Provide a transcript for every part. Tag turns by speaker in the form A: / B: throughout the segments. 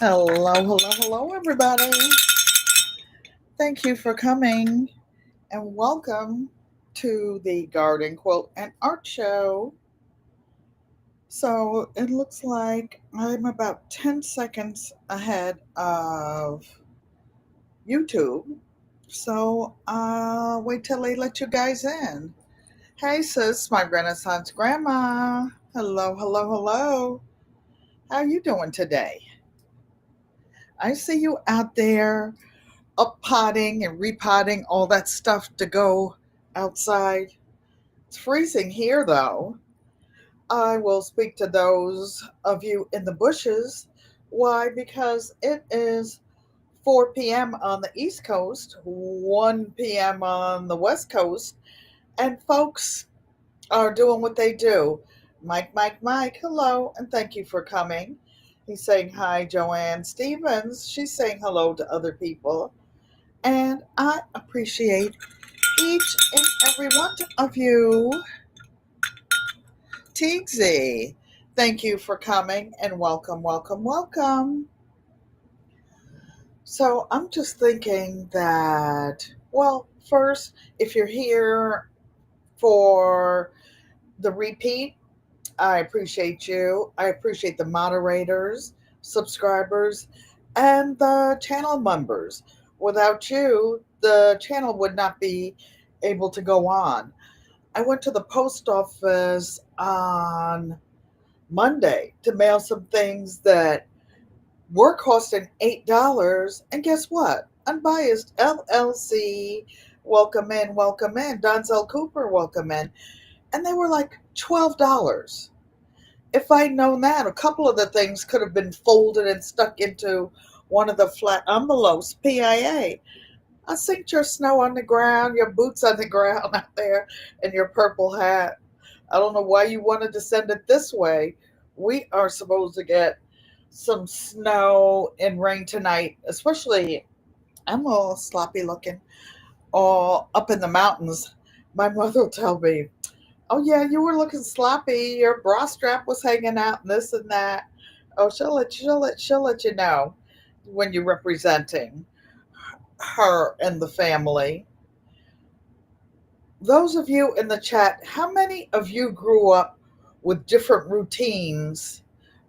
A: Hello, hello, hello, everybody. Thank you for coming and welcome to the Garden Quilt and Art Show. So it looks like I'm about 10 seconds ahead of YouTube. So wait till they let you guys in. Hey, sis, my Renaissance grandma. Hello, hello, hello. How you doing today? I see you out there up potting and repotting all that stuff to go outside. It's freezing here though. I will speak to those of you in the bushes. Why? Because it is 4 p.m. on the East Coast, 1 p.m. on the West Coast, and folks are doing what they do. Mike, hello, and thank you for coming. He's saying hi, Joanne Stevens. She's saying hello to other people. And I appreciate each and every one of you. Teagsy, thank you for coming and welcome, welcome, welcome. So I'm just thinking that, well, first, if you're here for the repeat, I appreciate you. I appreciate the moderators, subscribers, and the channel members. Without you, the channel would not be able to go on. I went to the post office on Monday to mail some things that were costing $8. And guess what? Unbiased LLC, welcome in, welcome in. Donzel Cooper, welcome in. And they were like $12. If I'd known that, a couple of the things could have been folded and stuck into one of the flat envelopes, PIA. I synced your snow on the ground, your boots on the ground out there, and your purple hat. I don't know why you wanted to send it this way. We are supposed to get some snow and rain tonight, especially, I'm all sloppy looking, all up in the mountains. My mother will tell me, oh, yeah, you were looking sloppy. Your bra strap was hanging out and this and that. Oh, she'll let you know when you're representing her and the family. Those of you in the chat, how many of you grew up with different routines,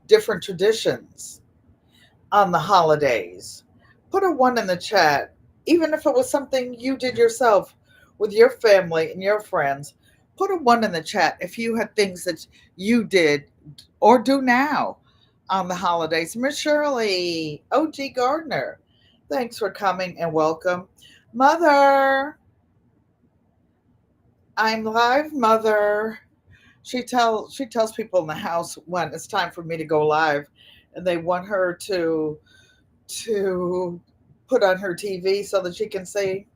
A: different traditions on the holidays? Put a one in the chat, even if it was something you did yourself with your family and your friends. Put a one in the chat if you had things that you did or do now on the holidays. Miss Shirley, OG Gardner, thanks for coming and welcome. Mother, I'm live, Mother. She tells people in the house when it's time for me to go live, and they want her to put on her TV so that she can see.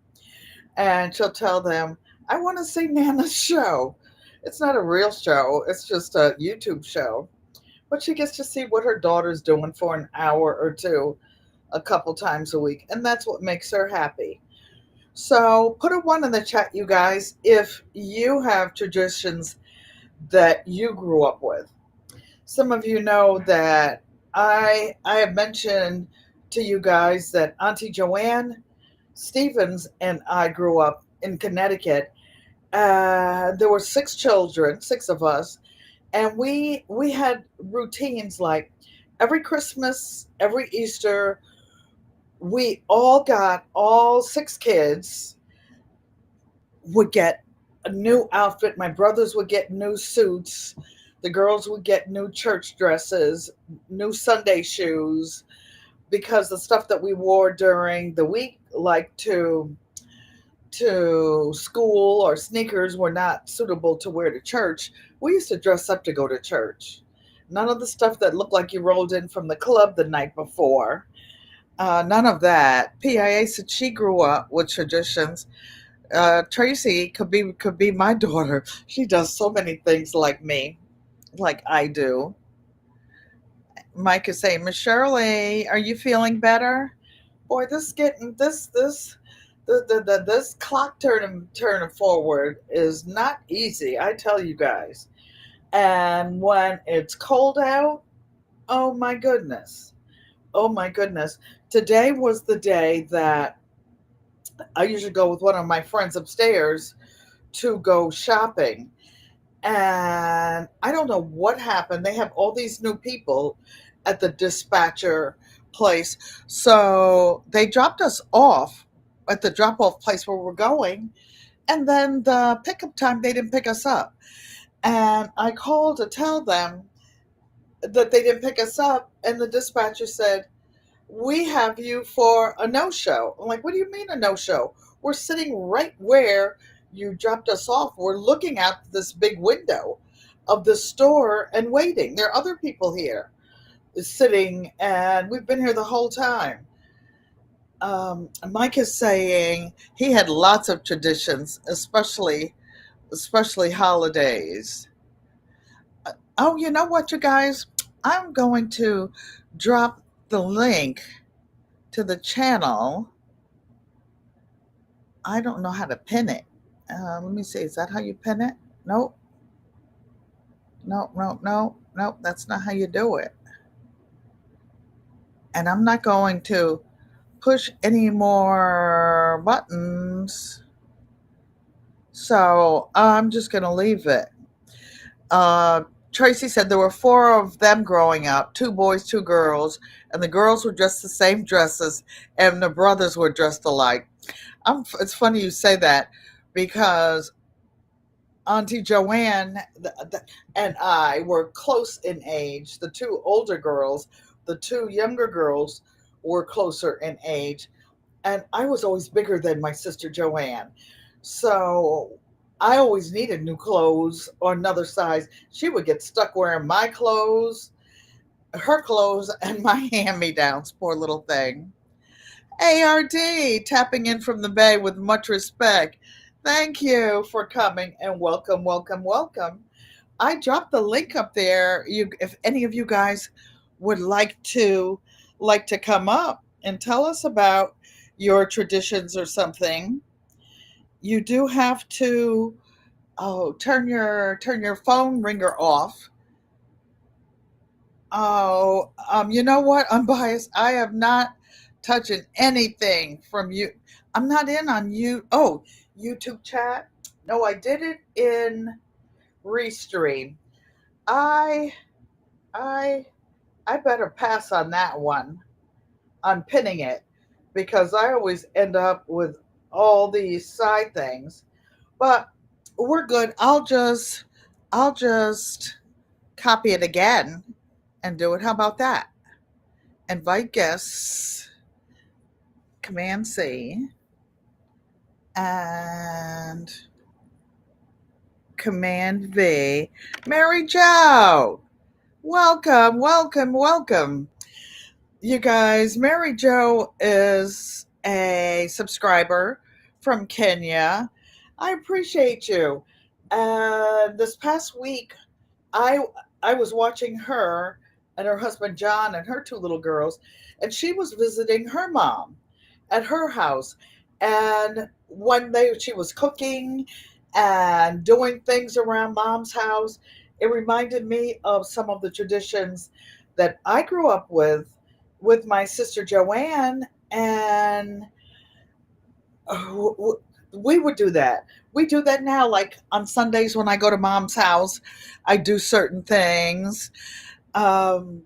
A: And she'll tell them, "I want to see Nana's show." It's not a real show; it's just a YouTube show. But she gets to see what her daughter's doing for an hour or two, a couple times a week, and that's what makes her happy. So put a one in the chat, you guys, if you have traditions that you grew up with. Some of you know that I have mentioned to you guys that Auntie Joanne Stevens and I grew up in Connecticut. There were six children, six of us, and we had routines like every Christmas, every Easter, we all six kids would get a new outfit. My brothers would get new suits. The girls would get new church dresses, new Sunday shoes, because the stuff that we wore during the week, like to school or sneakers, were not suitable to wear to church. We used to dress up to go to church. None of the stuff that looked like you rolled in from the club the night before. None of that. PIA said she grew up with traditions. Tracy could be my daughter. She does so many things like me, like I do. Mike is saying, Miss Shirley, are you feeling better? Boy, this getting this clock turning forward is not easy. I tell you guys. And when it's cold out, oh my goodness. Oh my goodness. Today was the day that I usually go with one of my friends upstairs to go shopping. And I don't know what happened. They have all these new people at the dispatcher place. So they dropped us off at the drop off place where we're going. And then the pickup time, they didn't pick us up. And I called to tell them that they didn't pick us up. And the dispatcher said, "We have you for a no show." I'm like, "What do you mean a no show? We're sitting right where you dropped us off. We're looking out this big window of the store and waiting. There are other people here sitting, and we've been here the whole time." Mike is saying he had lots of traditions, especially holidays. Oh, you know what, you guys? I'm going to drop the link to the channel. I don't know how to pin it. Let me see. Is that how you pin it? Nope. Nope. Nope. Nope. Nope. That's not how you do it. And I'm not going to push any more buttons. So I'm just going to leave it. Uh, Tracy said there were four of them growing up, two boys, two girls, and the girls were dressed the same dresses, and the brothers were dressed alike. It's funny you say that because Auntie Joanne and I were close in age. The two older girls, the two younger girls were closer in age. And I was always bigger than my sister Joanne. So I always needed new clothes or another size. She would get stuck wearing my clothes, her clothes, and my hand me downs, poor little thing. ARD tapping in from the Bay with much respect. Thank you for coming and welcome, welcome, welcome. I dropped the link up there. If any of you guys would like to come up and tell us about your traditions or something, you do have to turn your phone ringer off. Oh, you know what? I'm biased. I have not touching anything from you. I'm not in on you. Oh, YouTube chat. No, I did it in Restream. I, I, I better pass on that one, on pinning it, because I always end up with all these side things. But we're good. I'll just copy it again and do it. How about that? Invite guests, Command C, and Command V. Mary Jo, welcome, welcome, welcome. You guys, Mary Jo is a subscriber from Kenya. I appreciate you. And this past week, I I was watching her and her husband John and her two little girls, and she was visiting her mom at her house. And one day she was cooking and doing things around mom's house. It reminded me of some of the traditions that I grew up with my sister Joanne, and uh, we would do that. We do that now. Like on Sundays when I go to mom's house, I do certain things um,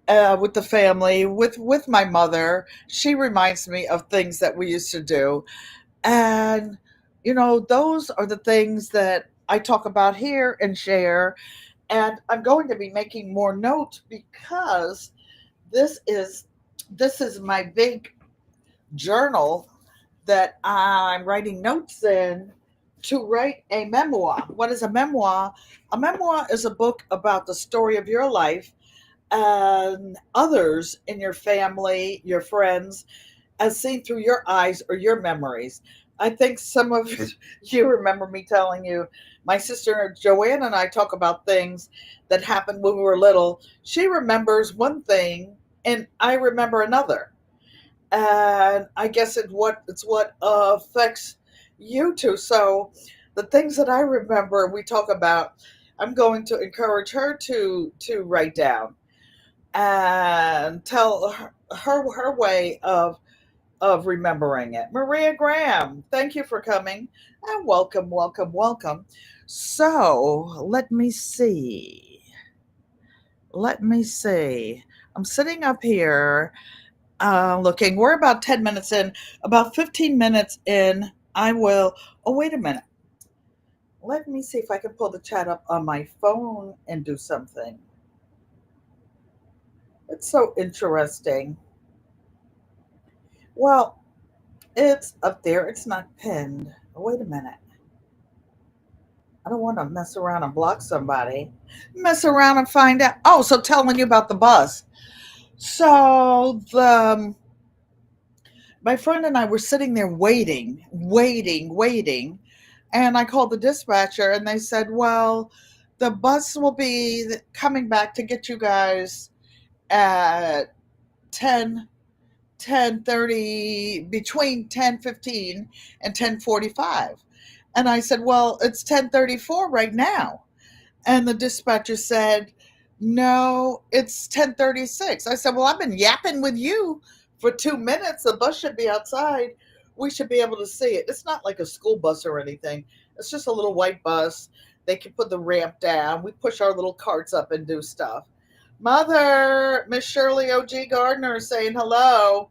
A: with the family, with my mother. She reminds me of things that we used to do, and those are the things that I talk about here and share. And I'm going to be making more notes because this is this is my big journal that I'm writing notes in to write a memoir. What is a memoir? A memoir is a book about the story of your life and others in your family, your friends, as seen through your eyes or your memories. I think some of you remember me telling you my sister Joanne and I talk about things that happened when we were little. She remembers one thing and I remember another, and I guess it's what affects you too. So the things that I remember, we talk about. I'm going to encourage her to write down and tell her. her way of remembering it. Maria Graham, thank you for coming and welcome, welcome, welcome. So let me see. Let me see. I'm sitting up here looking. We're about 10 minutes in, about 15 minutes in. I will. Oh, wait a minute. Let me see if I can pull the chat up on my phone and do something. It's so interesting. Well, it's up there. It's not pinned. Oh, wait a minute. I don't want to mess around and block somebody. Mess around and find out. Oh, so telling you about the bus. So my friend and I were sitting there waiting. And I called the dispatcher and they said, well, the bus will be coming back to get you guys at 10:30, between 10:15 and 10:45. And I said, well, it's 10:34 right now. And the dispatcher said, no, it's 10:36. I said, well, I've been yapping with you for 2 minutes. The bus should be outside. We should be able to see it. It's not like a school bus or anything. It's just a little white bus. They can put the ramp down. We push our little carts up and do stuff. Mother, Miss Shirley O.G. Gardner is saying hello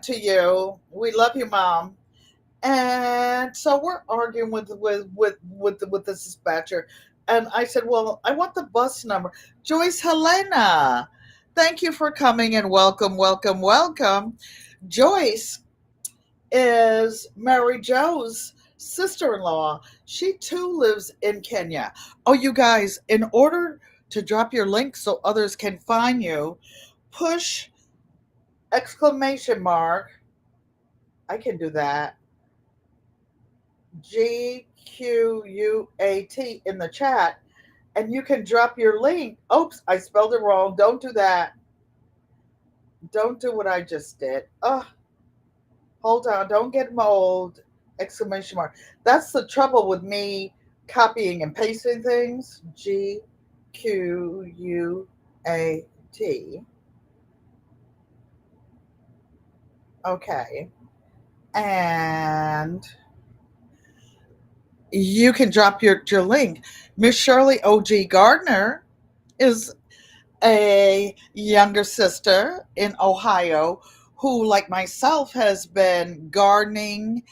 A: to you. We love you, Mom. And so we're arguing with the dispatcher. And I said, well, I want the bus number. Joyce Helena, thank you for coming and welcome, welcome, welcome. Joyce is Mary Jo's sister-in-law. She too lives in Kenya. Oh, you guys, in order to drop your link so others can find you, push exclamation mark. I can do that. GQUAT in the chat, and you can drop your link. Oops, I spelled it wrong. Don't do that. Don't do what I just did. Oh, hold on. Don't get mold. Exclamation mark. That's the trouble with me copying and pasting things. GQUAT. Okay. And you can drop your link. Miss Shirley O.G. Gardner is a younger sister in Ohio who, like myself, has been gardening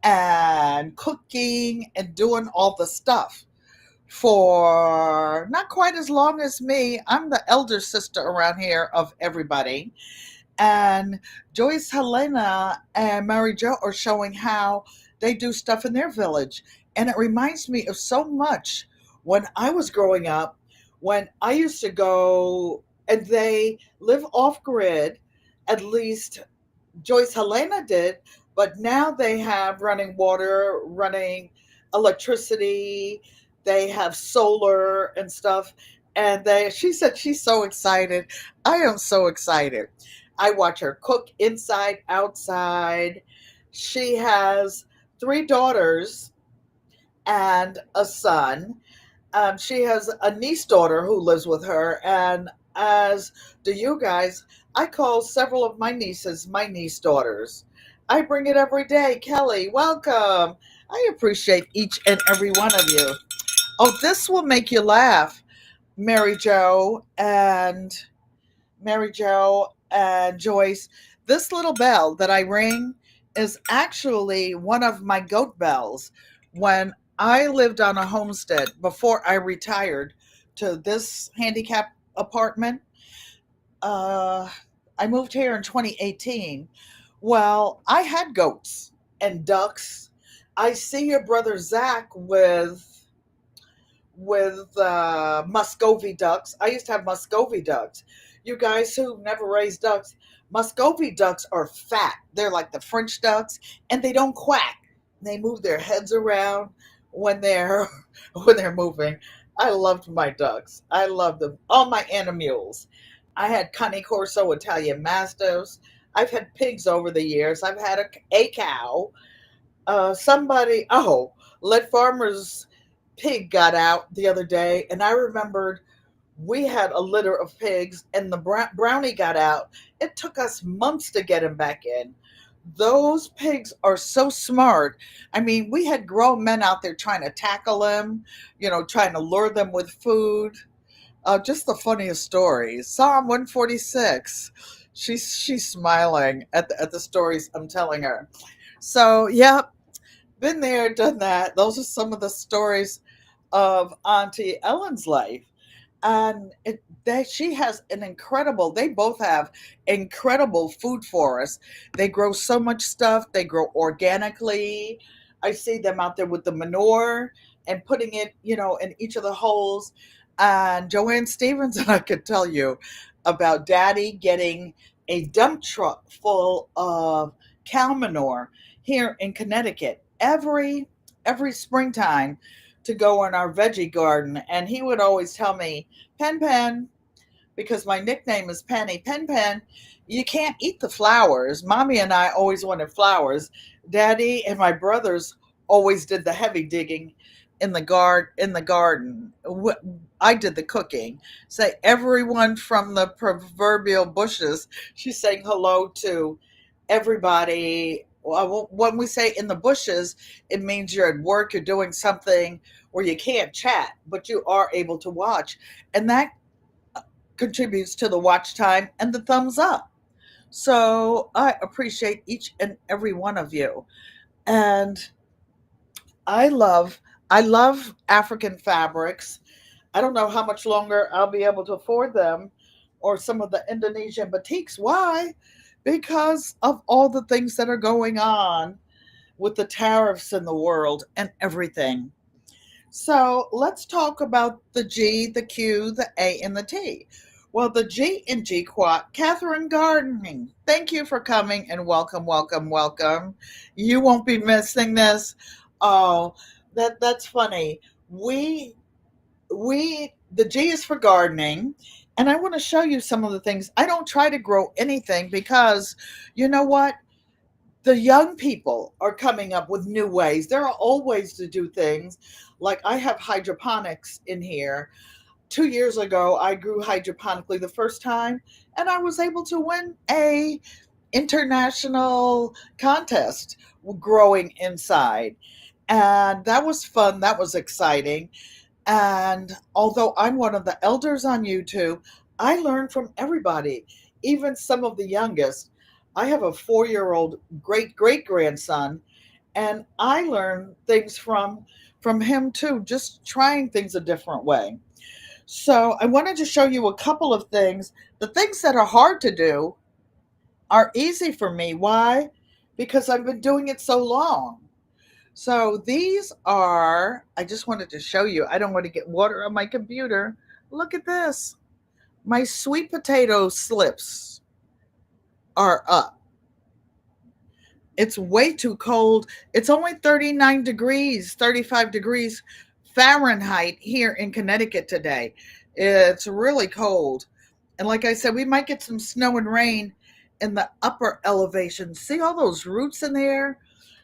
A: and cooking and doing all the stuff for not quite as long as me. I'm the elder sister around here of everybody. And Joyce Helena and Mary Jo are showing how they do stuff in their village. And it reminds me of so much when I was growing up, when I used to go and they live off grid, at least Joyce Helena did, but now they have running water, running electricity, they have solar and stuff. And she said she's so excited. I am so excited. I watch her cook inside, outside. She has three daughters and a son. She has a niece daughter who lives with her, and as do you guys, I call several of my nieces my niece daughters. I bring it every day. Kelly, welcome. I appreciate each and every one of you. Oh, this will make you laugh, Mary Jo and Mary Jo and Joyce. This little bell that I ring is actually one of my goat bells. When I lived on a homestead before I retired to this handicap apartment, uh, I moved here in 2018. Well, I had goats and ducks. I see your brother Zach with Muscovy ducks. I used to have Muscovy ducks. You guys who never raised ducks, Muscovy ducks are fat. They're like the French ducks, and they don't quack. They move their heads around when they're when they're moving. I loved my ducks. I loved them. All my animals. I had Cane Corso Italian Mastiffs. I've had pigs over the years. I've had a cow. Let Farmer's pig got out the other day, and I remembered We had a litter of pigs, and the brownie got out. It took us months to get him back in. Those pigs are so smart. I mean, we had grown men out there trying to tackle them, trying to lure them with food. Just the funniest stories. Psalm 146. She's smiling at the stories I'm telling her. So, yeah, been there, done that. Those are some of the stories of Auntie Ellen's life. And she has an incredible, they both have incredible food for us. They grow so much stuff. They grow organically. I see them out there with the manure and putting it, in each of the holes. And Joanne Stevens and I could tell you about Daddy getting a dump truck full of cow manure here in Connecticut every springtime to go in our veggie garden. And he would always tell me, Pen Pen, because my nickname is Penny, Pen Pen, you can't eat the flowers. Mommy and I always wanted flowers. Daddy and my brothers always did the heavy digging in the garden. I did the cooking. Say everyone from the proverbial bushes. She's saying hello to everybody. Well, when we say in the bushes, it means you're at work, you're doing something where you can't chat, but you are able to watch. And that contributes to the watch time and the thumbs up. So I appreciate each and every one of you. And I love I love African fabrics. I don't know how much longer I'll be able to afford them or some of the Indonesian batiks. Why? Because of all the things that are going on with the tariffs in the world and everything. So let's talk about the G, the Q, the A, and the T. Well, the G in GQUAT, Catherine Gardening. Thank you for coming and welcome, welcome, welcome. You won't be missing this. Oh, that's funny. The G is for gardening, and I want to show you some of the things. I don't try to grow anything because you know what? The young people are coming up with new ways. There are old ways to do things. Like I have hydroponics in here. 2 years ago, I grew hydroponically the first time, and I was able to win a international contest growing inside. And that was fun. That was exciting. And although I'm one of the elders on YouTube, I learn from everybody, even some of the youngest. I have a 4-year-old great great grandson, and I learn things from him too, just trying things a different way. So I wanted to show you a couple of things. The things that are hard to do are easy for me. Why? Because I've been doing it so long. So these are, I just wanted to show you. I don't want to get water on my computer. Look at this. My sweet potato slips are up. It's way too cold. It's only 39 degrees, 35 degrees Fahrenheit here in Connecticut today. It's really cold. And like I said, we might get some snow and rain in the upper elevations. See all those roots in there?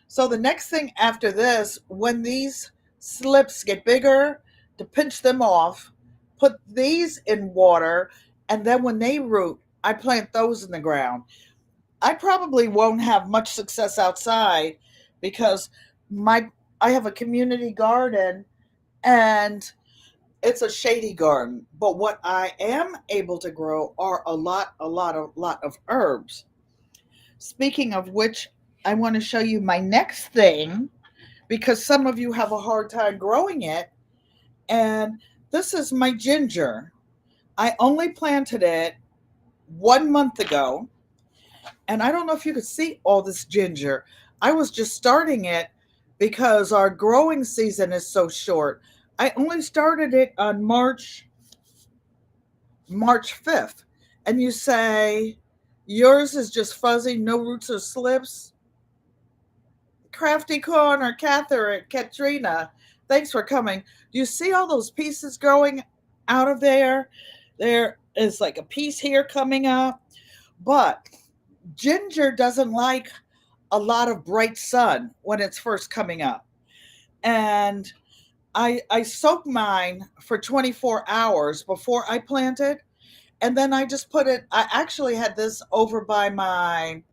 A: So the next thing after this, when these slips get bigger, to pinch them off, put these in water, and then when they root, I plant those in the ground. I probably won't have much success outside because my I have a community garden and it's a shady garden. But what I am able to grow are a lot of herbs. Speaking of which, I want to show you my next thing because some of you have a hard time growing it. And this is my ginger. I only planted it 1 month ago. And I don't know if you could see all this ginger. I was just starting it because our growing season is so short. I only started it on March 5th. And you say, yours is just fuzzy, no roots or slips. Crafty Corner, Catherine, Katrina, thanks for coming. Do you see all those pieces growing out of there? There is like a piece here coming up. But ginger doesn't like a lot of bright sun when it's first coming up. And I soak mine for 24 hours before I plant it, and then I just put it. I actually had this over by my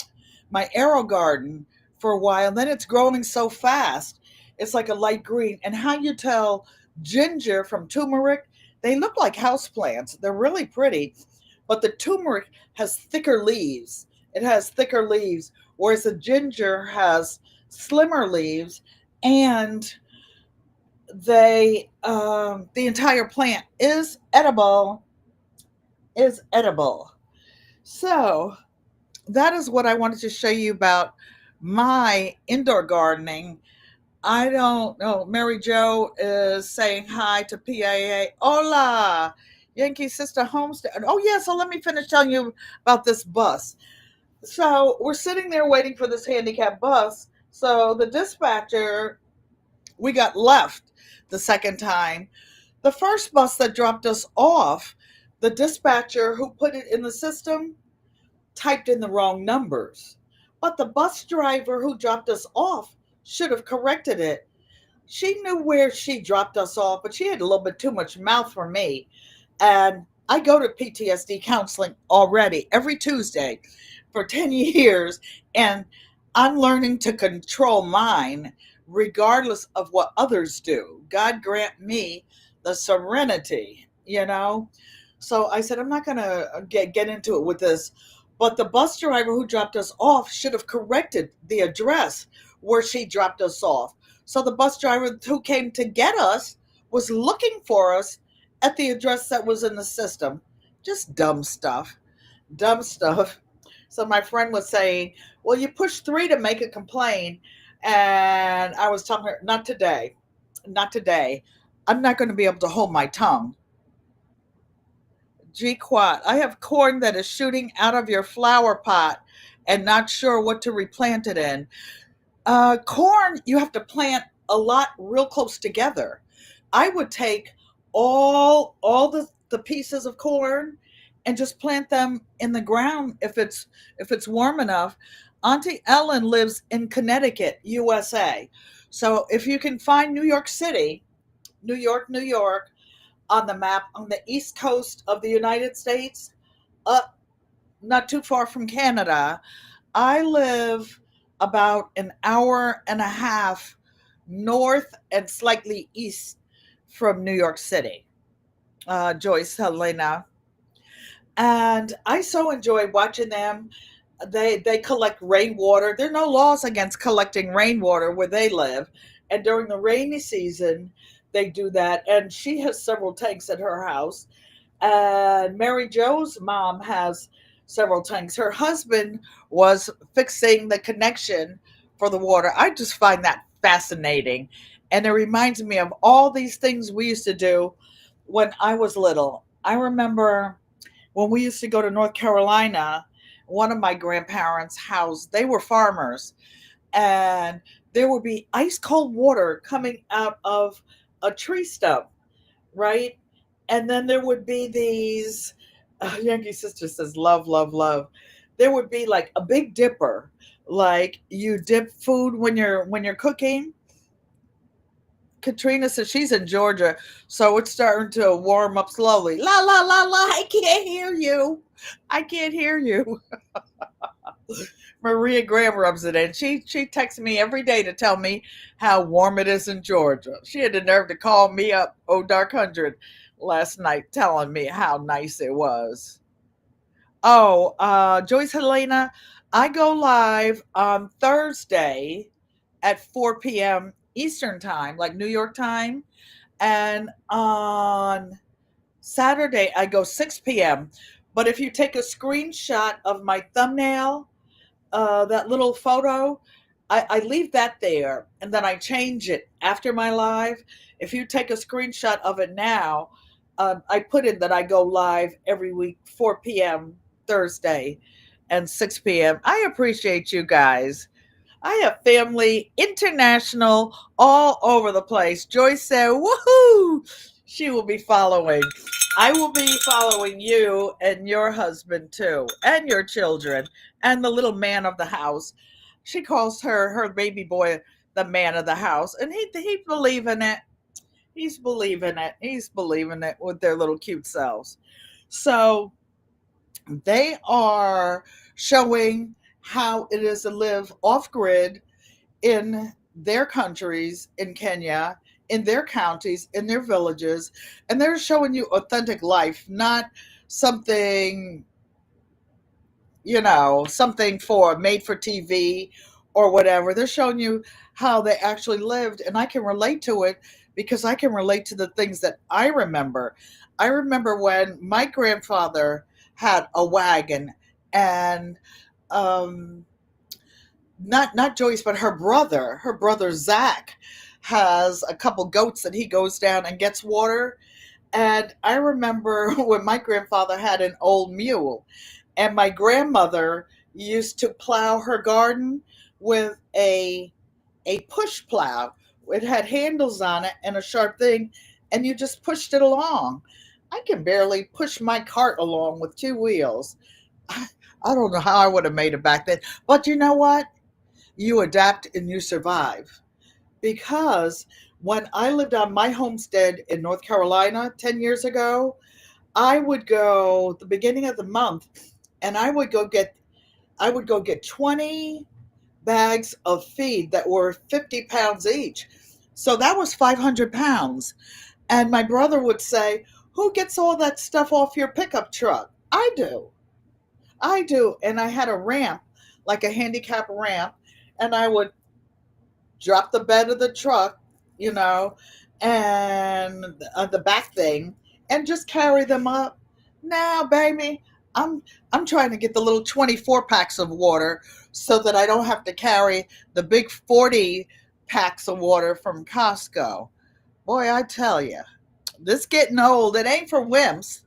A: arrow garden for a while. Then it's growing so fast. It's like a light green. And how you tell ginger from turmeric, they look like house plants. They're really pretty, but the turmeric has thicker leaves. It has thicker leaves, whereas the ginger has slimmer leaves, and the entire plant is edible. Is edible. So that is what I wanted to show you about my indoor gardening. I don't know. Mary Jo is saying hi to PIA. Hola, Yankee Sister Homestead. Oh, yeah. So let me finish telling you about this bus. So we're sitting there waiting for this handicap bus. So the dispatcher, we got left the second time. The first bus that dropped us off, the dispatcher who put it in the system typed in the wrong numbers. But the bus driver who dropped us off should have corrected it. She knew where she dropped us off, but she had a little bit too much mouth for me. And I go to PTSD counseling already every Tuesday for 10 years, and I'm learning to control mine regardless of what others do. God grant me the serenity. So I said, I'm not going to get into it with this. But the bus driver who dropped us off should have corrected the address where she dropped us off. So the bus driver who came to get us was looking for us at the address that was in the system. Just dumb stuff. Dumb stuff. So my friend was saying, well, you push 3 to make a complaint. And I was telling her, not today. Not today. I'm not going to be able to hold my tongue. GQUAT. I have corn that is shooting out of your flower pot and not sure what to replant it in. Corn, you have to plant a lot real close together. I would take all the pieces of corn and just plant them in the ground if it's warm enough. Auntie Ellen lives in Connecticut, USA. So if you can find New York City, New York, on the map on the east coast of the United States, up not too far from Canada. I live about an hour and a half north and slightly east from New York City, Joyce Helena. And I so enjoy watching them. They collect rainwater. There are no laws against collecting rainwater where they live. And during the rainy season, they do that. And she has several tanks at her house. And Mary Jo's mom has several tanks. Her husband was fixing the connection for the water. I just find that fascinating. And it reminds me of all these things we used to do when I was little. I remember when we used to go to North Carolina, one of my grandparents' house, they were farmers, and there would be ice cold water coming out of a tree stump, right? And then there would be these, Yankee Sister says, love, love, love. There would be like a big dipper, like you dip food when you're cooking. Katrina says she's in Georgia, so it's starting to warm up slowly. La la la la, I can't hear you. I can't hear you. Maria Graham rubs it in. She texts me every day to tell me how warm it is in Georgia. She had the nerve to call me up, oh dark hundred, last night, telling me how nice it was. Oh, Joyce Helena, I go live on Thursday at 4 p.m. Eastern time, like New York time, and on Saturday I go 6 p.m. But if you take a screenshot of my thumbnail, that little photo, I leave that there and then I change it after my live. If you take a screenshot of it now, I put in that I go live every week, 4 p.m. Thursday and 6 p.m. I appreciate you guys. I have family international all over the place. Joyce said, woohoo! She will be following. I will be following you and your husband too, and your children, and the little man of the house. She calls her baby boy the man of the house, and he believe in it. He's believing it. He's believing it with their little cute selves. So they are showing how it is to live off grid in their countries, in Kenya, in their counties, in their villages, and they're showing you authentic life, not something, something for made for TV or whatever. They're showing you how they actually lived, and I can relate to it because I can relate to the things that I remember. I remember when my grandfather had a wagon, and um, not Joyce, but her brother Zach has a couple goats that he goes down and gets water. And I remember when my grandfather had an old mule, and my grandmother used to plow her garden with a push plow. It had handles on it and a sharp thing, and you just pushed it along. I can barely push my cart along with two wheels. I don't know how I would have made it back then. But you know what? You adapt and you survive. Because when I lived on my homestead in North Carolina 10 years ago, I would go the beginning of the month, and I would go get 20 bags of feed that were 50 pounds each. So that was 500 pounds. And my brother would say, "Who gets all that stuff off your pickup truck?" I do. I do. And I had a ramp, like a handicap ramp, and I would drop the bed of the truck, you know, and the back thing, and just carry them up. Now, baby, I'm I'm trying to get the little 24 packs of water so that I don't have to carry the big 40 packs of water from Costco. Boy, I tell you, this getting old, it ain't for wimps.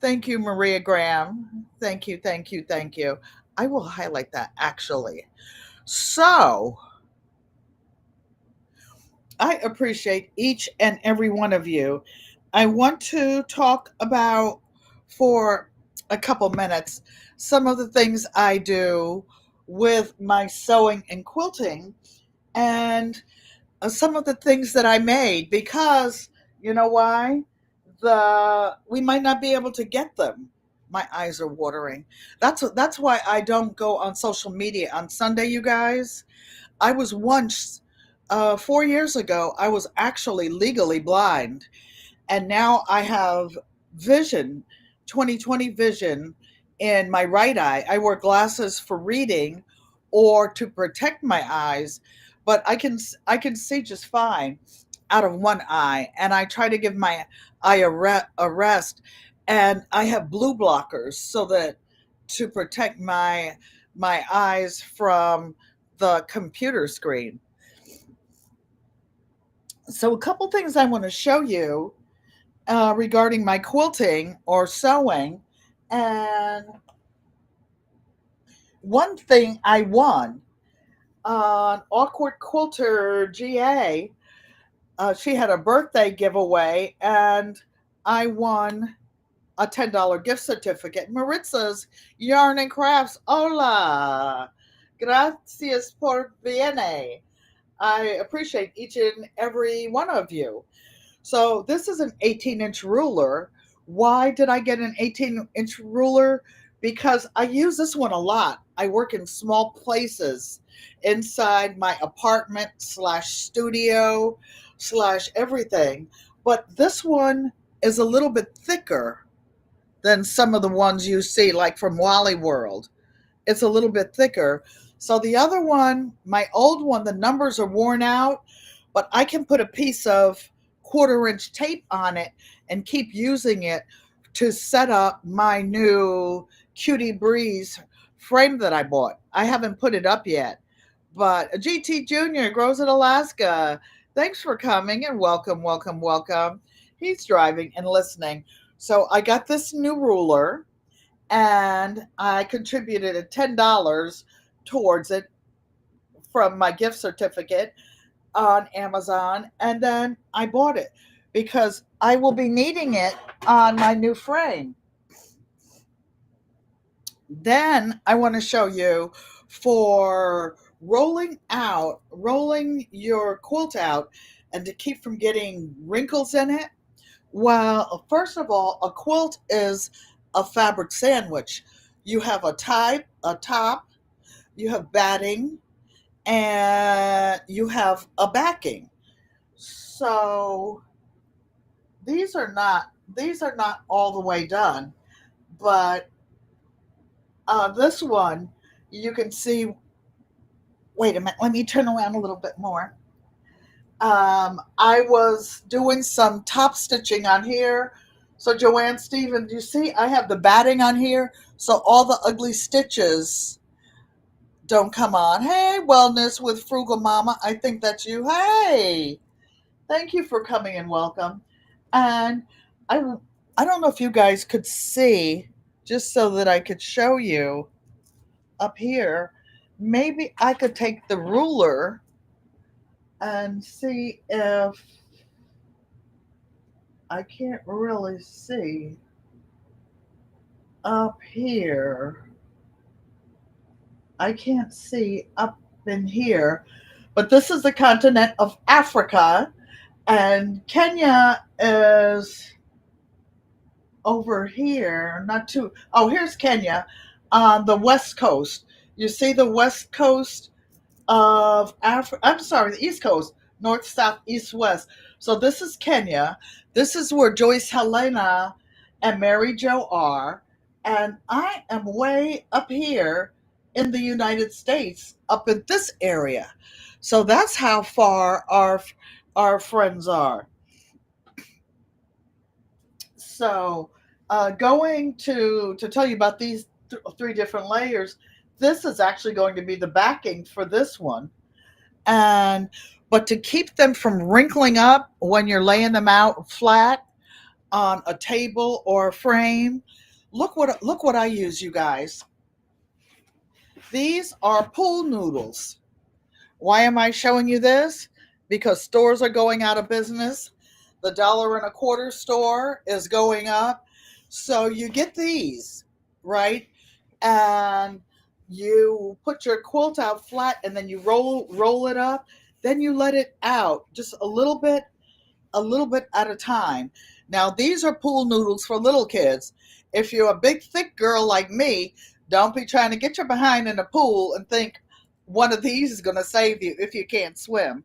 A: Thank you, Maria Graham. Thank you, thank you, thank you. I will highlight that actually. So, I appreciate each and every one of you. I want to talk about, for a couple minutes, some of the things I do with my sewing and quilting, and some of the things that I made, because you know why? We might not be able to get them. My eyes are watering. That's why I don't go on social media on Sunday, you guys. I was once, 4 years ago, I was actually legally blind, and now I have vision, 20/20 vision in my right eye. I wear glasses for reading or to protect my eyes, but I can see just fine out of one eye, and I try to give my eye a rest, and I have blue blockers so that to protect my eyes from the computer screen. So, a couple things I want to show you regarding my quilting or sewing. And one thing I won on Awkward Quilter GA, she had a birthday giveaway, and I won a $10 gift certificate. Maritza's Yarn and Crafts. Hola. Gracias por viene. I appreciate each and every one of you. So this is an 18-inch ruler. Why did I get an 18-inch ruler? Because I use this one a lot. I work in small places inside my apartment slash studio slash everything. But this one is a little bit thicker than some of the ones you see, like from Wally World. It's a little bit thicker. So the other one, my old one, the numbers are worn out, but I can put a piece of 1/4 inch tape on it and keep using it to set up my new Cutie Breeze frame that I bought. I haven't put it up yet, but GT Jr. grows in Alaska. Thanks for coming and welcome, welcome, welcome. He's driving and listening. So I got this new ruler, and I contributed a $10 towards it from my gift certificate on Amazon, and then I bought it because I will be needing it on my new frame. Then I want to show you for rolling your quilt out and to keep from getting wrinkles in it. Well, first of all, a quilt is a fabric sandwich. You have a top, you have batting, and you have a backing. So these are not all the way done, but this one you can see. Wait a minute, let me turn around a little bit more. I was doing some top stitching on here. So Joanne Stevens, you see I have the batting on here, so all the ugly stitches don't come on. Hey, Wellness with Frugal Mama, I think that's you. Hey, thank you for coming and welcome. And I, I don't know if you guys could see, just so that I could show you up here. Maybe I could take the ruler and see if I can't really see up here. I can't see up in here, but this is the continent of Africa, and Kenya is over here. Not too. Oh, here's Kenya on the west coast. You see the west coast of Africa. I'm sorry, the East Coast, north, south, east, west. So this is Kenya. This is where Joyce Helena and Mary Jo are. And I am way up here in the United States, up in this area. So that's how far our friends are. So going to tell you about these three different layers, this is actually going to be the backing for this one. And but to keep them from wrinkling up when you're laying them out flat on a table or a frame, look what I use, you guys. These are pool noodles. Why am I showing you this? Because stores are going out of business. The $1.25 store is going up. So you get these, right? And you put your quilt out flat and then you roll it up. Then you let it out just a little bit at a time. Now these are pool noodles for little kids. If you're a big thick girl like me, don't be trying to get your behind in a pool and think one of these is going to save you if you can't swim.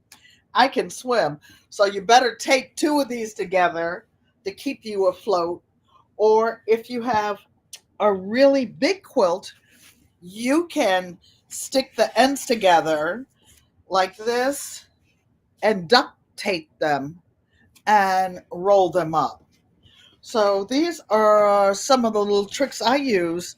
A: I can swim, so you better take two of these together to keep you afloat. Or if you have a really big quilt, you can stick the ends together like this and duct tape them and roll them up. So these are some of the little tricks I use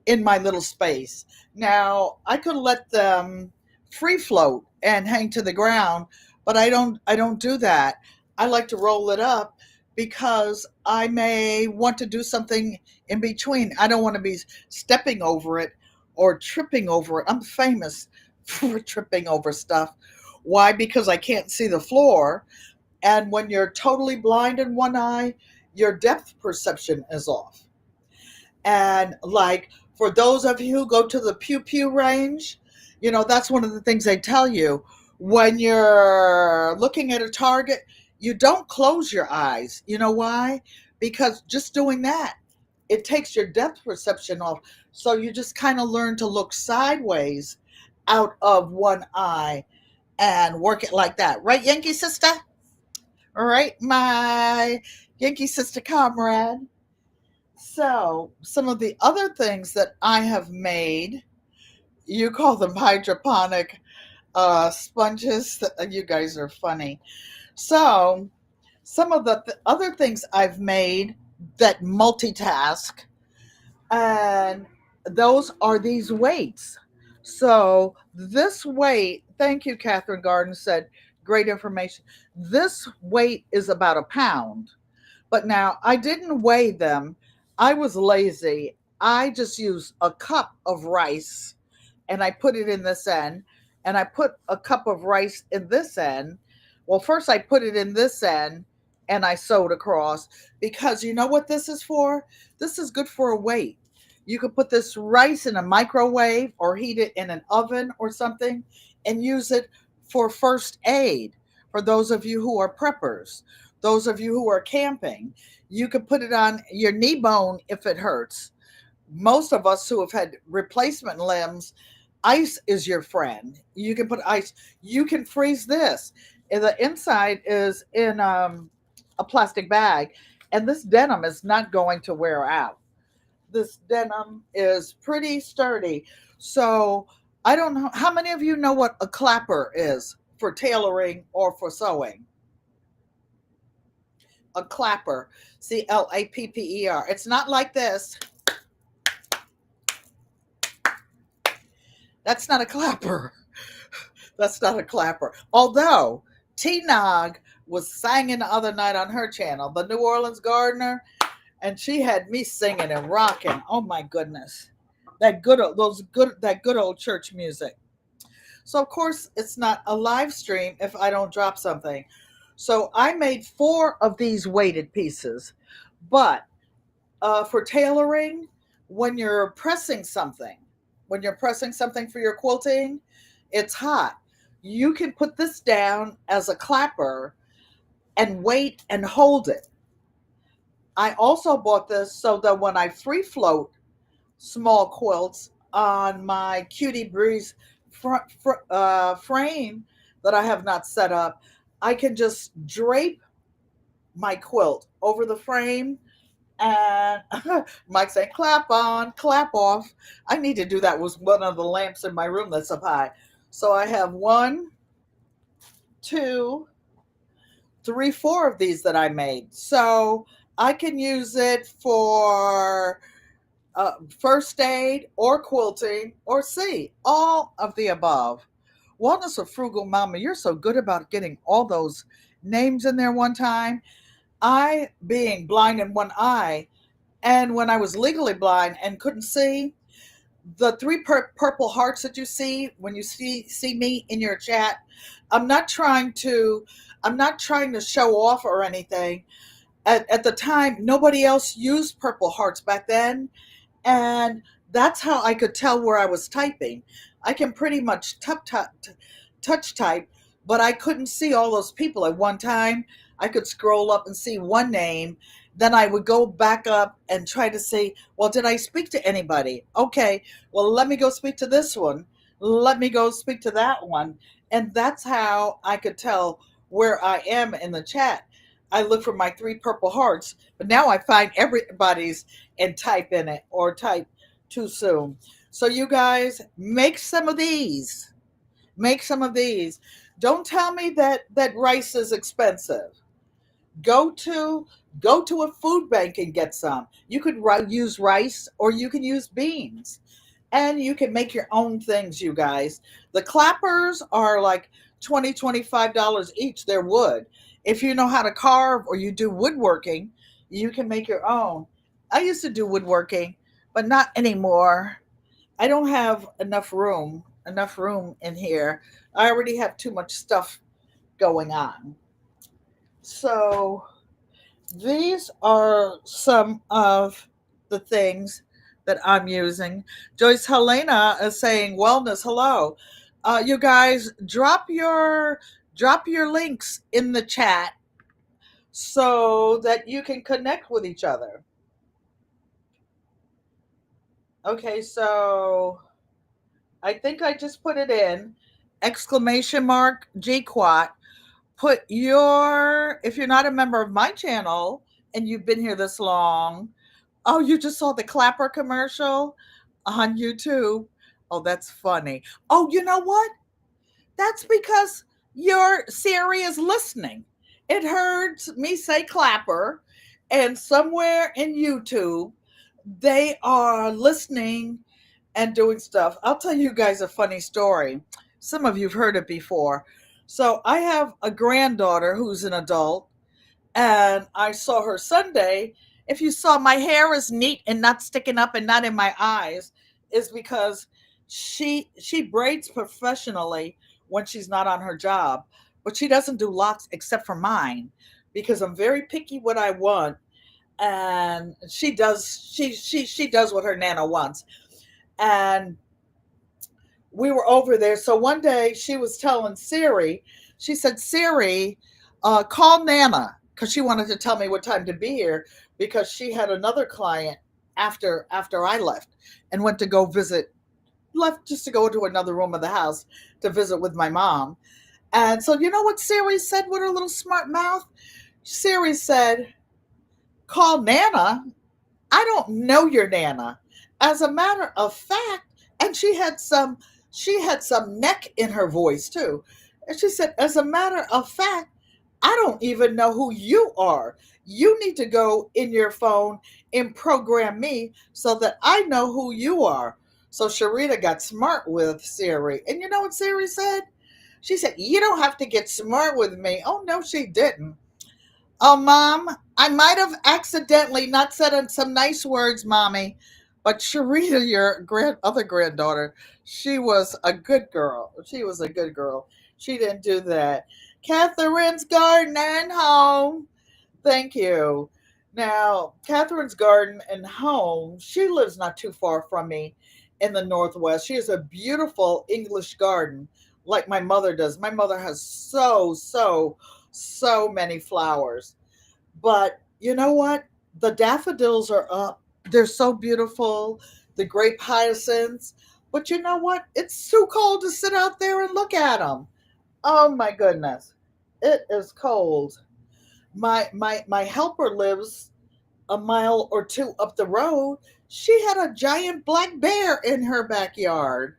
A: in my little space. Now, I could let them free float and hang to the ground, but I don't do that. I like to roll it up because I may want to do something in between. I don't want to be stepping over it or tripping over it. I'm famous for tripping over stuff. Why? Because I can't see the floor. And when you're totally blind in one eye, your depth perception is off. And like for those of you who go to the pew pew range, you know, that's one of the things they tell you. When you're looking at a target, you don't close your eyes. You know why? Because just doing that, it takes your depth perception off. So you just kind of learn to look sideways out of one eye and work it like that. Right, Yankee sister? All right, my Yankee sister comrade. So, some of the other things that I have made, you call them hydroponic sponges. You guys are funny. So, some of the other things I've made that multitask, and those are these weights. So, this weight, thank you, Catherine Garden said, great information. This weight is about a pound. But now I didn't weigh them. I was lazy. I just used a cup of rice and I put it in this end. And I put a cup of rice in this end. Well, first I put it in this end and I sewed across because you know what this is for? This is good for a weight. You could put this rice in a microwave or heat it in an oven or something and use it for first aid. For those of you who are preppers, those of you who are camping, you can put it on your knee bone if it hurts. Most of us who have had replacement limbs, ice is your friend. You can put ice. You can freeze this. And the inside is in a plastic bag, and this denim is not going to wear out. This denim is pretty sturdy. So I don't know how many of you know what a clapper is for tailoring or for sewing. A clapper, CLAPPER. It's not like this. That's not a clapper. That's not a clapper. Although T Nog was singing the other night on her channel, the New Orleans Gardener, and she had me singing and rocking. Oh my goodness, that good old church music. So of course it's not a live stream if I don't drop something. So I made 4 of these weighted pieces, but for tailoring, when you're pressing something, when you're pressing something for your quilting, it's hot. You can put this down as a clapper and wait and hold it. I also bought this so that when I free float small quilts on my Cutie Breeze frame that I have not set up, I can just drape my quilt over the frame. And Mike saying, clap on, clap off. I need to do that with one of the lamps in my room that's up high. So I have 1, 2, 3, 4 of these that I made. So I can use it for first aid or quilting or C, all of the above. Wellness of Frugal Mama, you're so good about getting all those names in there one time. I, being blind in one eye, and when I was legally blind and couldn't see, the 3 purple hearts that you see when you see me in your chat, I'm not trying to show off or anything. At the time, nobody else used purple hearts back then, and that's how I could tell where I was typing. I can pretty much touch type, but I couldn't see all those people at one time. I could scroll up and see one name. Then I would go back up and try to see, well, did I speak to anybody? Okay, well, let me go speak to this one. Let me go speak to that one. And that's how I could tell where I am in the chat. I look for my 3 purple hearts, but now I find everybody's and type in it or type too soon. So you guys, make some of these. Make some of these. Don't tell me that rice is expensive. Go to a food bank and get some. You could use rice or you can use beans, and you can make your own things. You guys, the clappers are like $25 each. They're wood. If you know how to carve or you do woodworking, you can make your own. I used to do woodworking, but not anymore. I don't have enough room in here. I already have too much stuff going on. So these are some of the things that I'm using. Joyce Helena is saying wellness. Hello. You guys, drop your links in the chat so that you can connect with each other. Okay, so I think I just put it in. Exclamation mark GQUAT. Put your, if you're not a member of my channel and you've been here this long, oh, you just saw the clapper commercial on YouTube. Oh, that's funny. Oh, you know what? That's because your Siri is listening. It heard me say clapper, and somewhere in YouTube, they are listening and doing stuff. I'll tell you guys a funny story. Some of you've heard it before. So I have a granddaughter who's an adult, and I saw her Sunday. If you saw my hair is neat and not sticking up and not in my eyes, is because she braids professionally when she's not on her job, but she doesn't do locks except for mine because I'm very picky what I want, and she does what her nana wants. And we were over there. So one day she was telling Siri She said, Siri, call Nana, because she wanted to tell me what time to be here, because she had another client after I left and went to go visit, left just to go to another room of the house to visit with my mom. And so, you know what Siri said with her little smart mouth? Siri said, call Nana. I don't know your Nana. As a matter of fact, and she had some neck in her voice too. And she said, as a matter of fact, I don't even know who you are. You need to go in your phone and program me so that I know who you are. So Sharita got smart with Siri. And you know what Siri said? She said, you don't have to get smart with me. Oh, no, she didn't. Oh, Mom, I might have accidentally not said some nice words, Mommy. But Sharita, your other granddaughter, she was a good girl. She was a good girl. She didn't do that. Catherine's garden and home. Thank you. Now, Catherine's garden and home, she lives not too far from me in the Northwest. She has a beautiful English garden like my mother does. My mother has so many flowers. But you know what? The daffodils are up. They're so beautiful. The grape hyacinths. But you know what? It's too cold to sit out there and look at them. Oh my goodness. It is cold. My helper lives a mile or two up the road. She had a giant black bear in her backyard.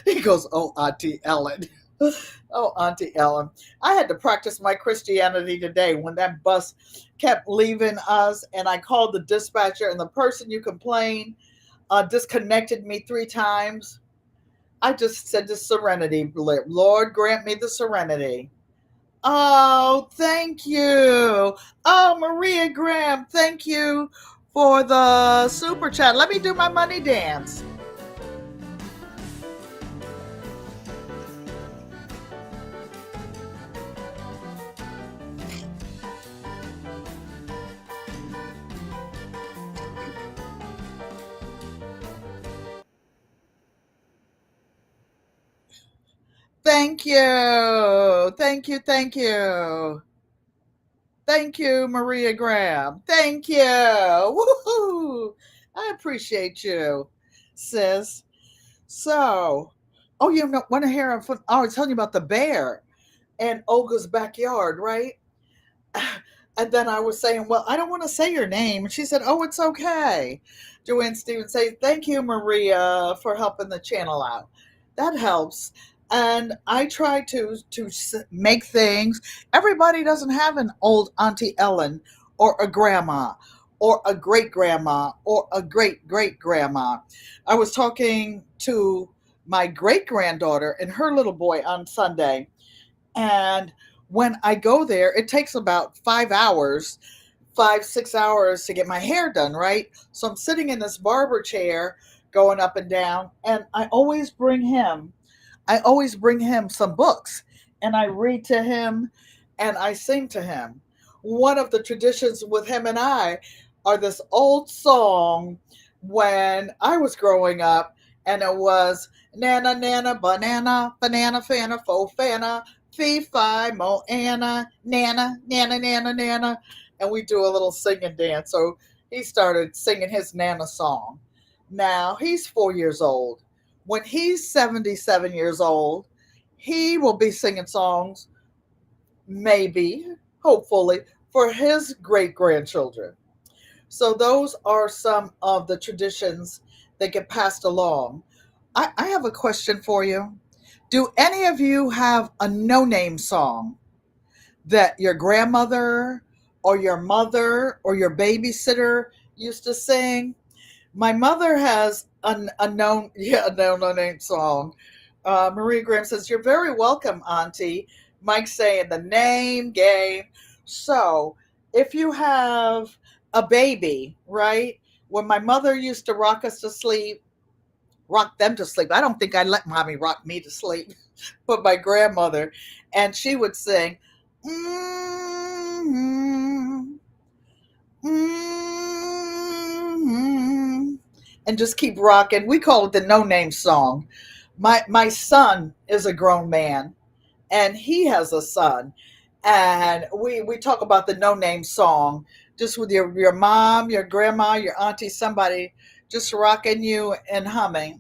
A: He goes, "Oh, Auntie Ellen." Oh, Auntie Ellen. I had to practice my Christianity today when that bus kept leaving us, and I called the dispatcher, and the person you complained disconnected me 3 times. I just said the serenity, Lord, grant me the serenity. Oh, thank you. Oh, Maria Graham, thank you for the super chat. Let me do my money dance. Thank you. Thank you. Thank you. Thank you, Maria Graham. Thank you. Woohoo. I appreciate you, sis. So, oh, you know, want to hear? I was telling you about the bear in Olga's backyard, right? And then I was saying, well, I don't want to say your name. And she said, oh, it's okay. Joanne Stevens say, thank you, Maria, for helping the channel out. That helps. And I try to make things. Everybody doesn't have an old Auntie Ellen or a grandma or a great grandma or a great great grandma. I was talking to my great granddaughter and her little boy on Sunday, and when I go there, it takes about 5 hours, 5, 6 hours to get my hair done, right? So I'm sitting in this barber chair going up and down, and I always bring him some books, and I read to him and I sing to him. One of the traditions with him and I are this old song when I was growing up, and it was Nana Nana Banana Banana Fana Fo Fana Fee Fi Mo Anna Nana Nana Nana Nana, and we do a little sing and dance. So he started singing his Nana song. Now he's 4 years old. When he's 77 years old, he will be singing songs, maybe, hopefully, for his great grandchildren. So those are some of the traditions that get passed along. I have a question for you. Do any of you have a no name song that your grandmother or your mother or your babysitter used to sing? My mother has a known, yeah, a no name song. Maria Graham says, "You're very welcome, Auntie." Mike's saying the name game. So if you have a baby, right? When my mother used to rock us to sleep, rock them to sleep. I don't think I let mommy rock me to sleep, but my grandmother, and she would sing, mm-hmm, mm-hmm, and just keep rocking. We call it the no name song. My son is a grown man, and he has a son. And we talk about the No Name song, just with your mom, your grandma, your auntie, somebody just rocking you and humming,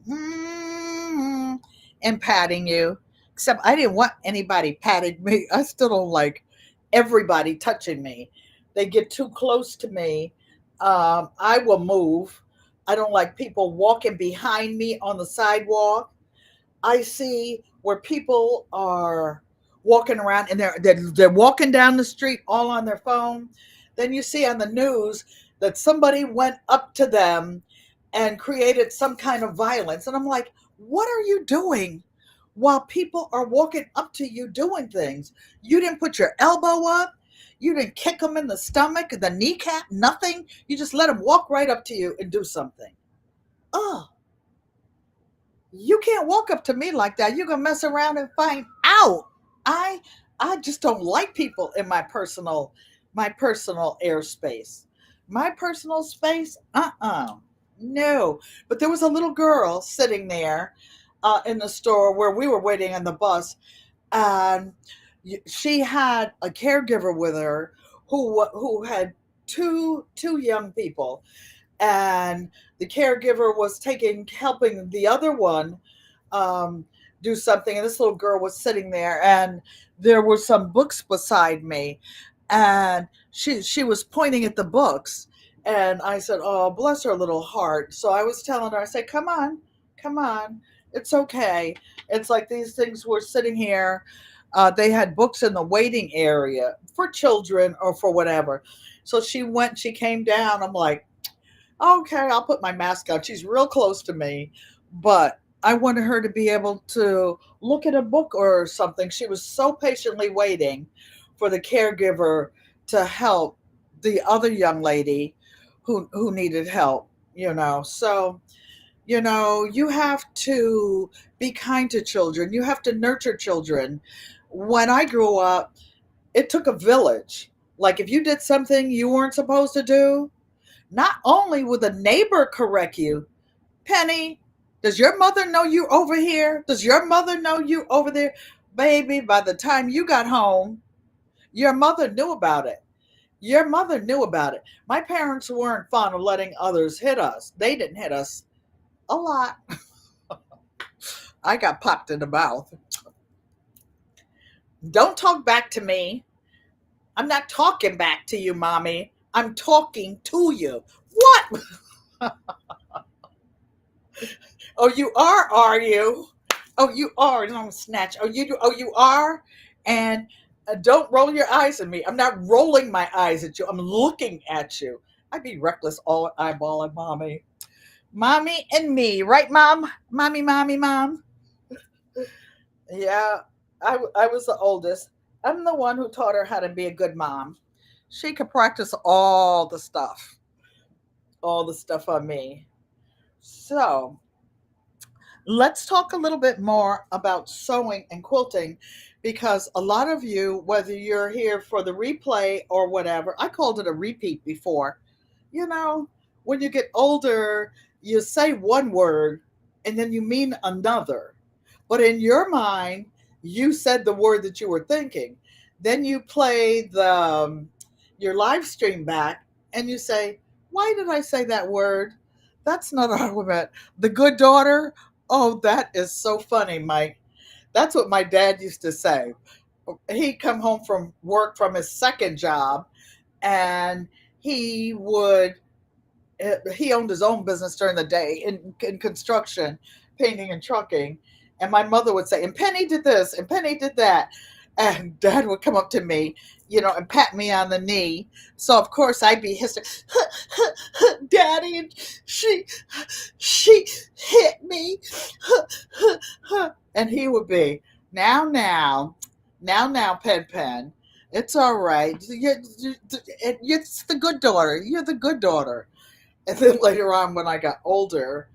A: and patting you. Except I didn't want anybody patting me. I still don't like everybody touching me. They get too close to me. I will move. I don't like people walking behind me on the sidewalk. I see where people are walking around and they're walking down the street all on their phone. Then you see on the news that somebody went up to them and created some kind of violence. And I'm like, what are you doing while people are walking up to you doing things? You didn't put your elbow up. You didn't kick them in the stomach, the kneecap, nothing. You just let them walk right up to you and do something. Oh, you can't walk up to me like that. You're gonna mess around and find out. I I just don't like people in my personal airspace. My personal space, no. But there was a little girl sitting there in the store where we were waiting on the bus, and she had a caregiver with her who had two young people, and the caregiver was taking helping the other one um, do something, and this little girl was sitting there, and there were some books beside me, and she was pointing at the books, and I said, "Oh, bless her little heart." So I was telling her, I said, come on, it's okay. It's like these things were sitting here. They had books in the waiting area for children or for whatever. So she came down. I'm like, okay, I'll put my mask on. She's real close to me, but I wanted her to be able to look at a book or something. She was so patiently waiting for the caregiver to help the other young lady who needed help, you know. So, you have to be kind to children. You have to nurture children. When I grew up, it took a village. Like if you did something you weren't supposed to do, not only will the neighbor correct you, Penny, does your mother know you over here? Does your mother know you over there? Baby, by the time you got home, your mother knew about it. Your mother knew about it. My parents weren't fond of letting others hit us. They didn't hit us a lot. I got popped in the mouth. Don't talk back to me. I'm not talking back to you, mommy. I'm talking to you. What? Oh, you are you? Oh, you are. Don't snatch. Oh, you do. Oh, you are. And don't roll your eyes at me. I'm not rolling my eyes at you. I'm looking at you. I'd be reckless all eyeballing mommy. Mommy and me, right, mom? Mommy, mom. Yeah, I was the oldest. I'm the one who taught her how to be a good mom. She could practice all the stuff on me. So, let's talk a little bit more about sewing and quilting, because a lot of you, whether you're here for the replay or whatever, I called it a repeat before. You know, when you get older, you say one word and then you mean another. But in your mind, you said the word that you were thinking. Then you play your live stream back and you say, why did I say that word? That's not what I meant. The good daughter. Oh, that is so funny, Mike. That's what my dad used to say. He'd come home from work from his second job, and he would he owned his own business during the day in construction, painting and trucking. And my mother would say, and Penny did this, and Penny did that. And dad would come up to me, and pat me on the knee. So of course I'd be hissing, Daddy, and she hit me. And he would be, now, Pen. It's all right. It's the good daughter. You're the good daughter. And then later on, when I got older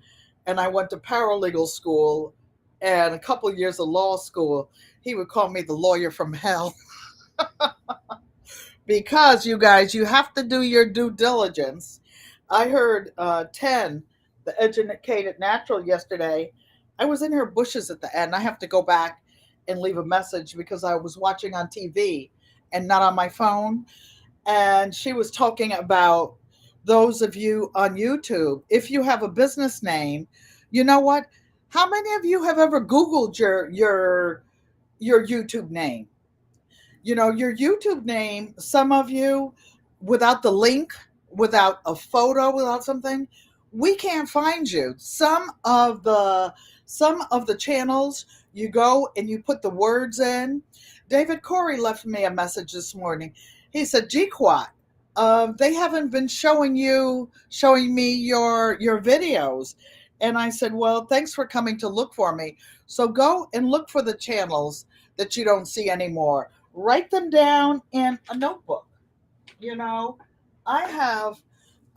A: and I went to paralegal school and a couple of years of law school, he would call me the lawyer from hell. Because, you guys, you have to do your due diligence. I heard 10, the educated natural, yesterday. I was in her bushes at the end. I have to go back and leave a message because I was watching on TV and not on my phone. And she was talking about those of you on YouTube, if you have a business name, you know what? How many of you have ever Googled your YouTube name? You know, your YouTube name, some of you, without the link, without a photo, without something, we can't find you. Some of the channels, you go and you put the words in. David Corey left me a message this morning. He said, GQUAT, they haven't been showing me your videos. And I said, well, thanks for coming to look for me. So go and look for the channels that you don't see anymore. Write them down in a notebook. You know, I have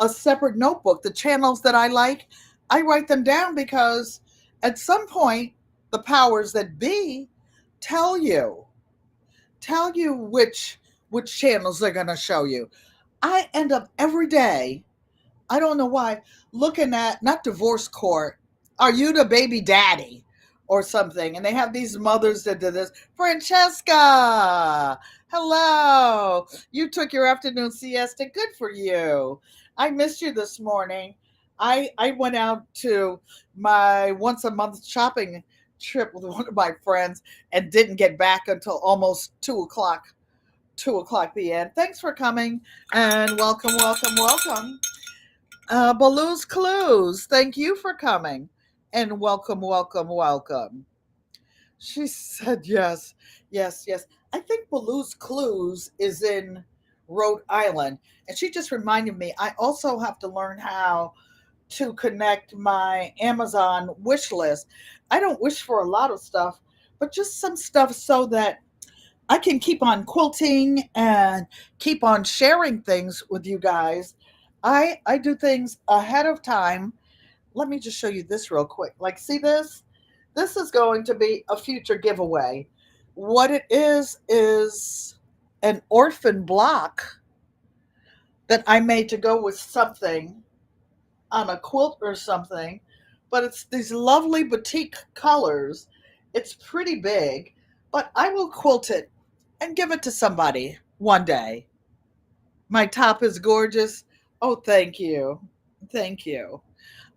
A: a separate notebook. The channels that I like, I write them down because at some point, the powers that be tell you, tell you which channels they're going to show you. I end up every day, I don't know why, looking at not divorce court. Are you the baby daddy or something? And they have these mothers that do this. Francesca, hello. You took your afternoon siesta. Good for you. I missed you this morning. I went out to my once a month shopping trip with one of my friends and didn't get back until almost 2 o'clock. 2 o'clock p.m. Thanks for coming and welcome, welcome, welcome. Baloo's Clues, thank you for coming. And welcome, welcome, welcome. She said yes, yes, yes. I think Baloo's Clues is in Rhode Island. And she just reminded me, I also have to learn how to connect my Amazon wish list. I don't wish for a lot of stuff, but just some stuff so that I can keep on quilting and keep on sharing things with you guys. I do things ahead of time. Let me just show you this real quick. Like, see this? This is going to be a future giveaway. What it is an orphan block that I made to go with something on a quilt or something, but it's these lovely batik colors. It's pretty big, but I will quilt it and give it to somebody one day. My top is gorgeous. Oh, thank you. Thank you.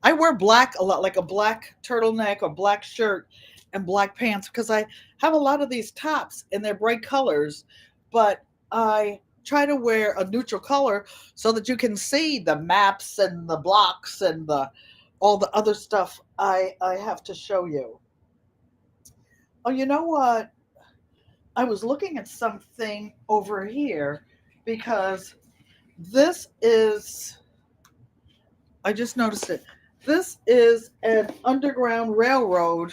A: I wear black a lot, like a black turtleneck or black shirt and black pants because I have a lot of these tops and they're bright colors, but I try to wear a neutral color so that you can see the maps and the blocks and the all the other stuff I have to show you. Oh, you know what? I was looking at something over here because this is, I just noticed it. This is an Underground Railroad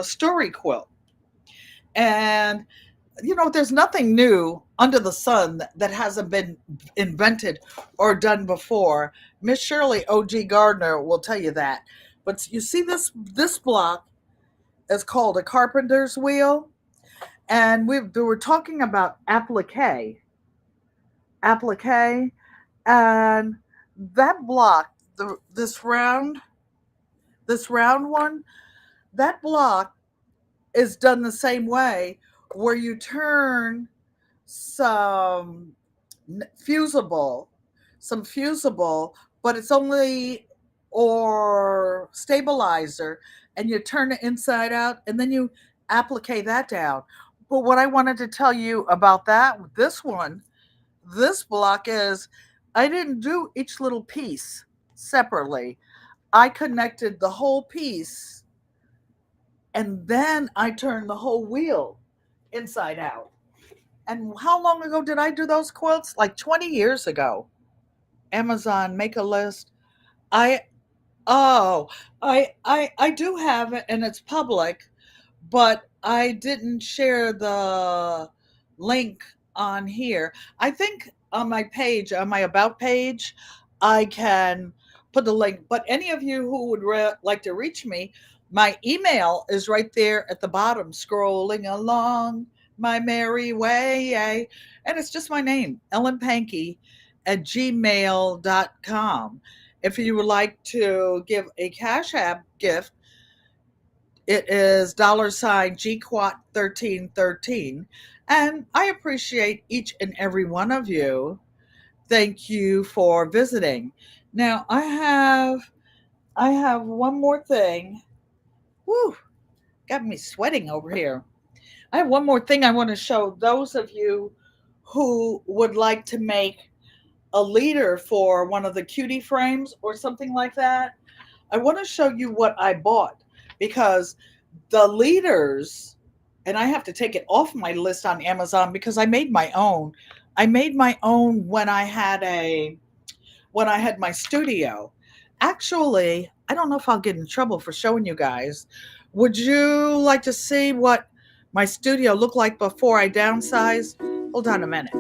A: story quilt. And, you know, there's nothing new under the sun that hasn't been invented or done before. Miss Shirley O.G. Gardner will tell you that. But you see this block is called a carpenter's wheel. And we were talking about applique, and that block, this round one, that block is done the same way, where you turn some fusible, some fusible, but it's only or stabilizer, and you turn it inside out, and then you applique that down. But what I wanted to tell you about this block is I didn't do each little piece separately. I connected the whole piece and then I turned the whole wheel inside out. And how long ago did I do those quilts? Like 20 years ago. Amazon, make a list. I oh, I do have it and it's public, but I didn't share the link on here. I think on my page, on my about page, I can put the link. But any of you who would like to reach me, my email is right there at the bottom, scrolling along my merry way. And it's just my name, Ellen Pankey at gmail.com. If you would like to give a Cash App gift, It is $ GQUAT 1313. And I appreciate each and every one of you. Thank you for visiting. Now I have one more thing. Woo, got me sweating over here. I have one more thing I want to show those of you who would like to make a leader for one of the cutie frames or something like that. I want to show you what I bought because the leaders, and I have to take it off my list on Amazon because I made my own. I made my own when I had my studio. Actually, I don't know if I'll get in trouble for showing you guys. Would you like to see what my studio looked like before I downsized? Hold on a minute.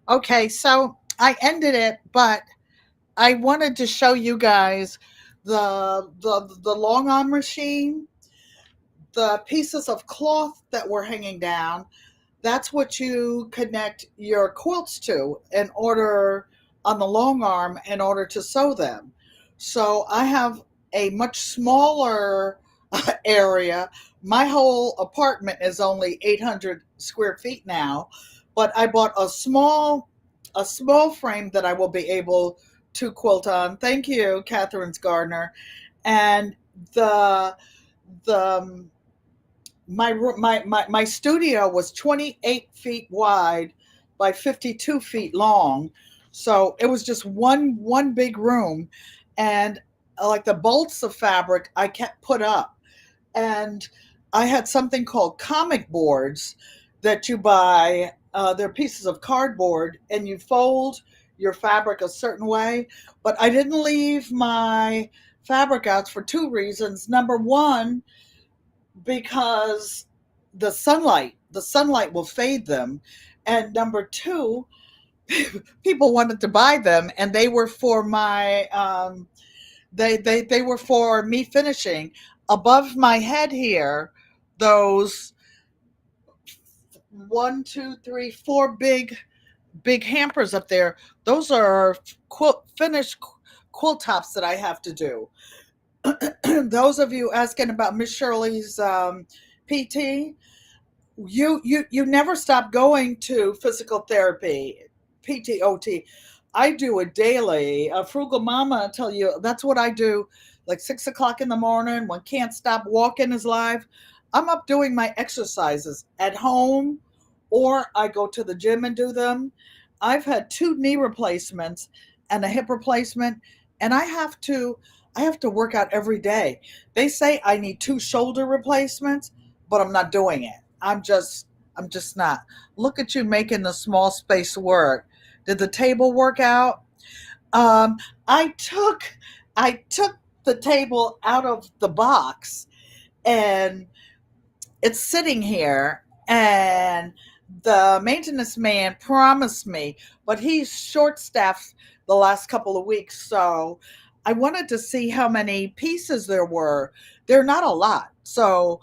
A: Okay, so I ended it, but I wanted to show you guys the long arm machine. the pieces of cloth that were hanging down, that's what you connect your quilts to in order on the long arm in order to sew them. So I have a much smaller area. My whole apartment is only 800 square feet now, but I bought a small frame that I will be able to quilt on. Thank you, Catherine's Gardener. And the the my studio was 28 feet wide by 52 feet long, so it was just one big room, and like the bolts of fabric I kept put up, and I had something called comic boards that you buy. They're pieces of cardboard, and you fold your fabric a certain way. But I didn't leave my fabric outs for two reasons. Number one, because the sunlight will fade them, and number two, people wanted to buy them, and they were for my they were for me finishing above my head here. Those one, two, three, four big hampers up there, those are finished quilt tops that I have to do. Those of you asking about Miss Shirley's PT, you never stop going to physical therapy, PTOT. I do it daily. A frugal mama, I tell you, that's what I do. Like 6 o'clock in the morning when Can't Stop Walking is live, I'm up doing my exercises at home, or I go to the gym and do them. I've had two knee replacements and a hip replacement, and I have to work out every day. They say I need two shoulder replacements, but I'm not doing it. I'm just not. Look at you making the small space work. Did the table work out? Um, I took I took the table out of the box, and it's sitting here, and the maintenance man promised me, but he's short staffed the last couple of weeks, so I wanted to see how many pieces there were. They're not a lot. So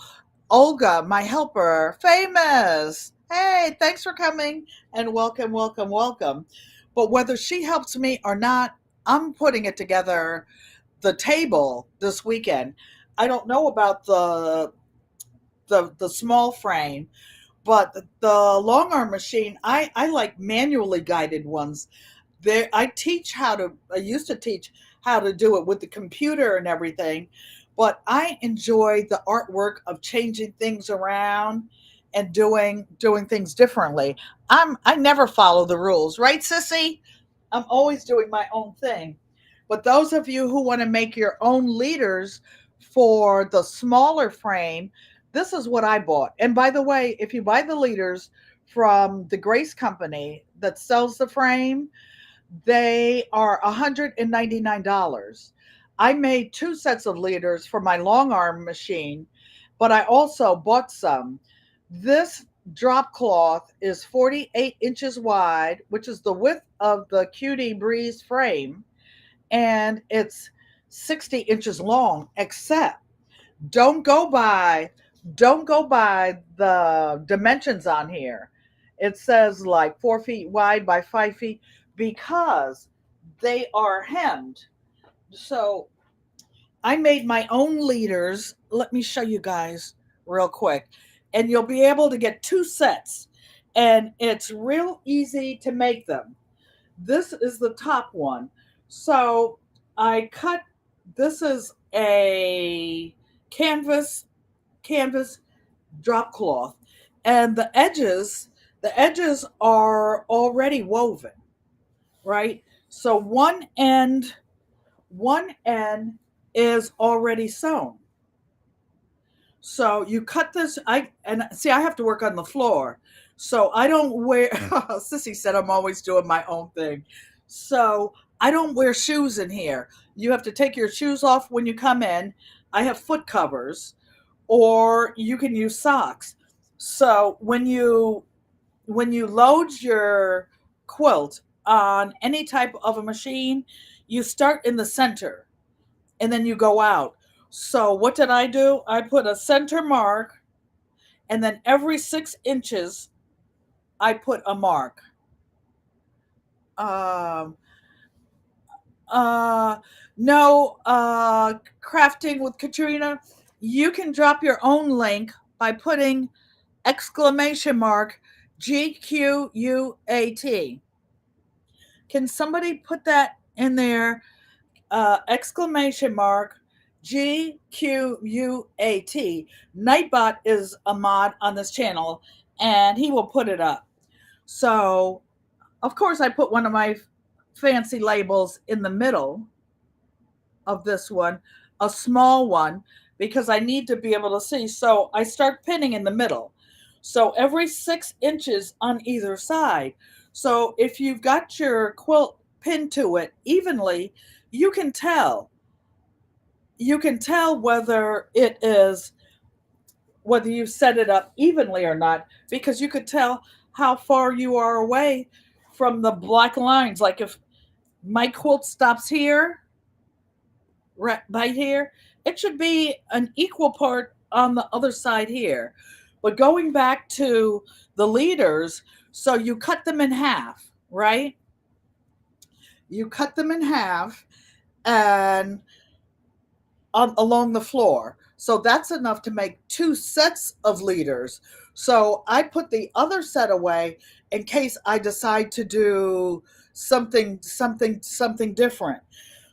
A: Olga, my helper, famous. Hey, thanks for coming and welcome, welcome, welcome. But whether she helps me or not, I'm putting it together, the table this weekend. I don't know about the small frame, but the long arm machine, I like manually guided ones. There, I used to teach how to do it with the computer and everything, but I enjoy the artwork of changing things around and doing things differently. I never follow the rules, right, Sissy? I'm always doing my own thing. But those of you who want to make your own leaders for the smaller frame, this is what I bought. And by the way, if you buy the leaders from the Grace company that sells the frame, they are $199. I made two sets of leaders for my long arm machine, but I also bought some. This drop cloth is 48 inches wide, which is the width of the Cutie Breeze frame, and it's 60 inches long, except don't go by don't go by the dimensions on here. It says like 4 feet wide by 5 feet, because they are hemmed. So I made my own leaders. Let me show you guys real quick, and you'll be able to get two sets, and it's real easy to make them. This is the top one. So I cut, this is a canvas drop cloth, and the edges are already woven, right? So one end is already sewn. So you cut this. I have to work on the floor, so I don't wear. Sissy said I'm always doing my own thing, so I don't wear shoes in here. You have to take your shoes off when you come in. I have foot covers, or you can use socks. So when you load your quilt on any type of a machine, you start in the center and then you go out. So what did I do? I put a center mark, and then every 6 inches I put a mark. Um, uh, no, crafting with Katrina. You can drop your own link by putting exclamation mark GQUAT. Can somebody put that in there? Exclamation mark GQUAT. Nightbot is a mod on this channel, and he will put it up. So, of course, I put one of my fancy labels in the middle of this one, a small one, because I need to be able to see. So I start pinning in the middle. So every 6 inches on either side. So if you've got your quilt pinned to it evenly, you can tell. You can tell whether you set it up evenly or not, because you could tell how far you are away from the black lines. Like if my quilt stops here, right here, it should be an equal part on the other side here. But going back to the leaders, so you cut them in half, right? You cut them in half and along the floor. So that's enough to make 2 sets of leaders. So I put the other set away in case I decide to do something different.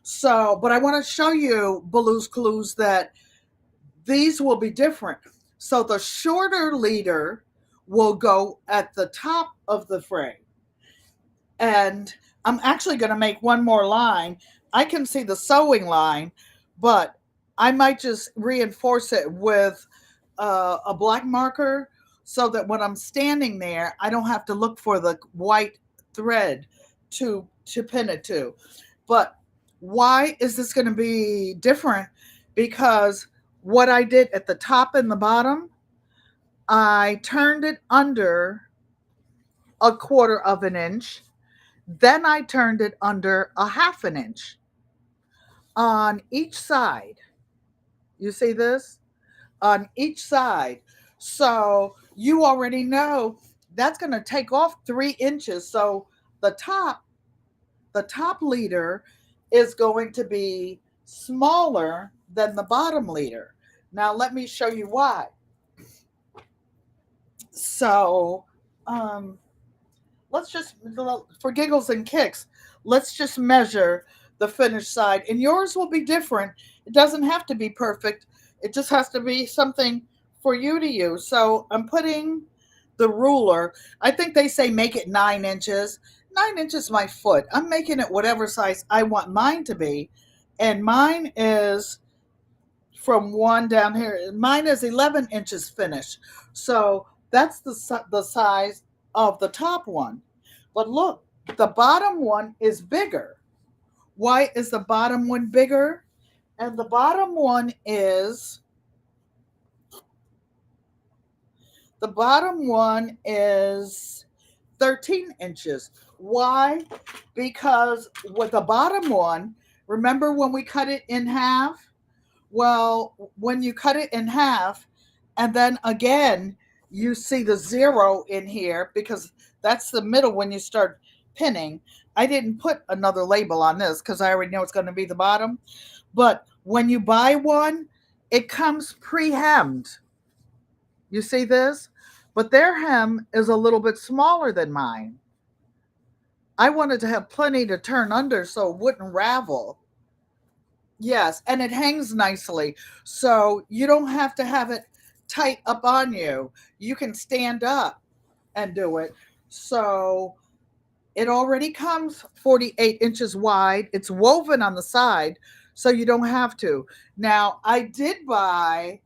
A: So, but I want to show you, Baloo's Clues, that these will be different. So the shorter leader will go at the top of the frame. And I'm actually going to make one more line. I can see the sewing line, but I might just reinforce it with a black marker so that when I'm standing there, I don't have to look for the white thread to pin it to. But why is this going to be different? Because what I did at the top and the bottom, I turned it under a quarter of an inch. Then I turned it under a half an inch on each side. You see this? On each side. So you already know that's going to take off 3 inches. So the top, the top leader is going to be smaller than the bottom leader. Now let me show you why. So let's just, for giggles and kicks, let's just measure the finished side. And yours will be different. It doesn't have to be perfect. It just has to be something for you to use. So I'm putting the ruler. I think they say make it 9 inches. 9 inches my foot. I'm making it whatever size I want mine to be. And mine is from one down here. Mine is 11 inches finished. So that's the size of the top one. But look, the bottom one is bigger. Why is the bottom one bigger? And the bottom one is 13 inches. Why? Because with the bottom one, remember when we cut it in half? Well, when you cut it in half, and then again, you see the 0 in here because that's the middle when you start pinning. I didn't put another label on this because I already know it's going to be the bottom. But when you buy one, it comes pre-hemmed. You see this? But their hem is a little bit smaller than mine. I wanted to have plenty to turn under so it wouldn't ravel. Yes, and it hangs nicely. So you don't have to have it tight up on you. You can stand up and do it. So it already comes 48 inches wide. It's woven on the side, so you don't have to. Now, I did buy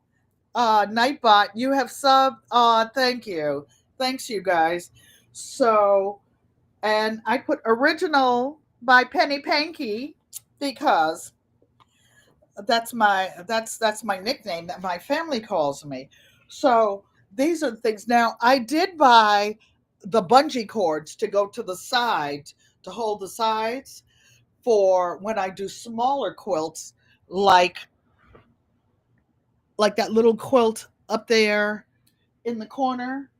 A: Nightbot. You have subbed. Thank you. Thanks, you guys. So, and I put original by Pankey because that's my nickname that my family calls me. So these are the things. Now I did buy the bungee cords to go to the side to hold the sides for when I do smaller quilts like like that little quilt up there in the corner,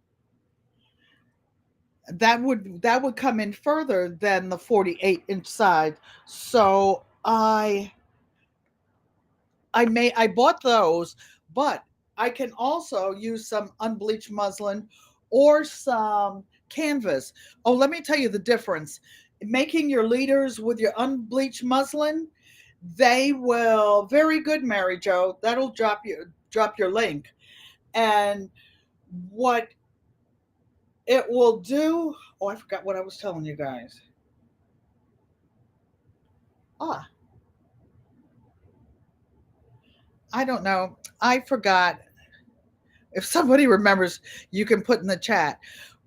A: that would come in further than the 48-inch side. So I bought those, but I can also use some unbleached muslin or some canvas. Oh, let me tell you the difference. Making your leaders with your unbleached muslin, they will very good, Mary Jo. That'll drop your link. And what it will do, oh, I forgot what I was telling you guys. Ah, I don't know. I forgot. If somebody remembers, you can put in the chat.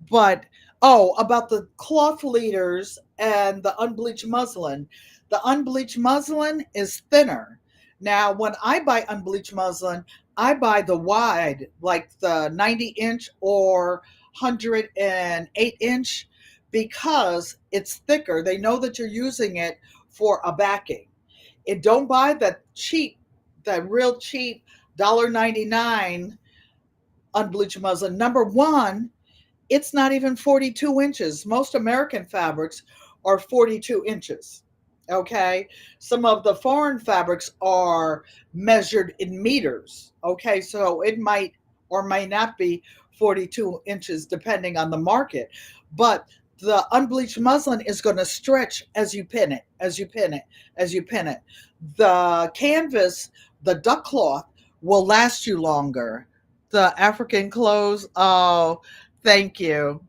A: But oh, about the cloth leaders and the unbleached muslin. The unbleached muslin is thinner. Now, when I buy unbleached muslin, I buy the wide, like the 90-inch or 108-inch, because it's thicker. They know that you're using it for a backing. It don't buy that real cheap $1.99 unbleached muslin. Number one, it's not even 42 inches. Most American fabrics are 42 inches. Okay. Some of the foreign fabrics are measured in meters. Okay. So it might or may not be 42 inches depending on the market. But the unbleached muslin is going to stretch as you pin it, as you pin it, as you pin it. The canvas, the duck cloth, will last you longer. The African clothes, oh, thank you.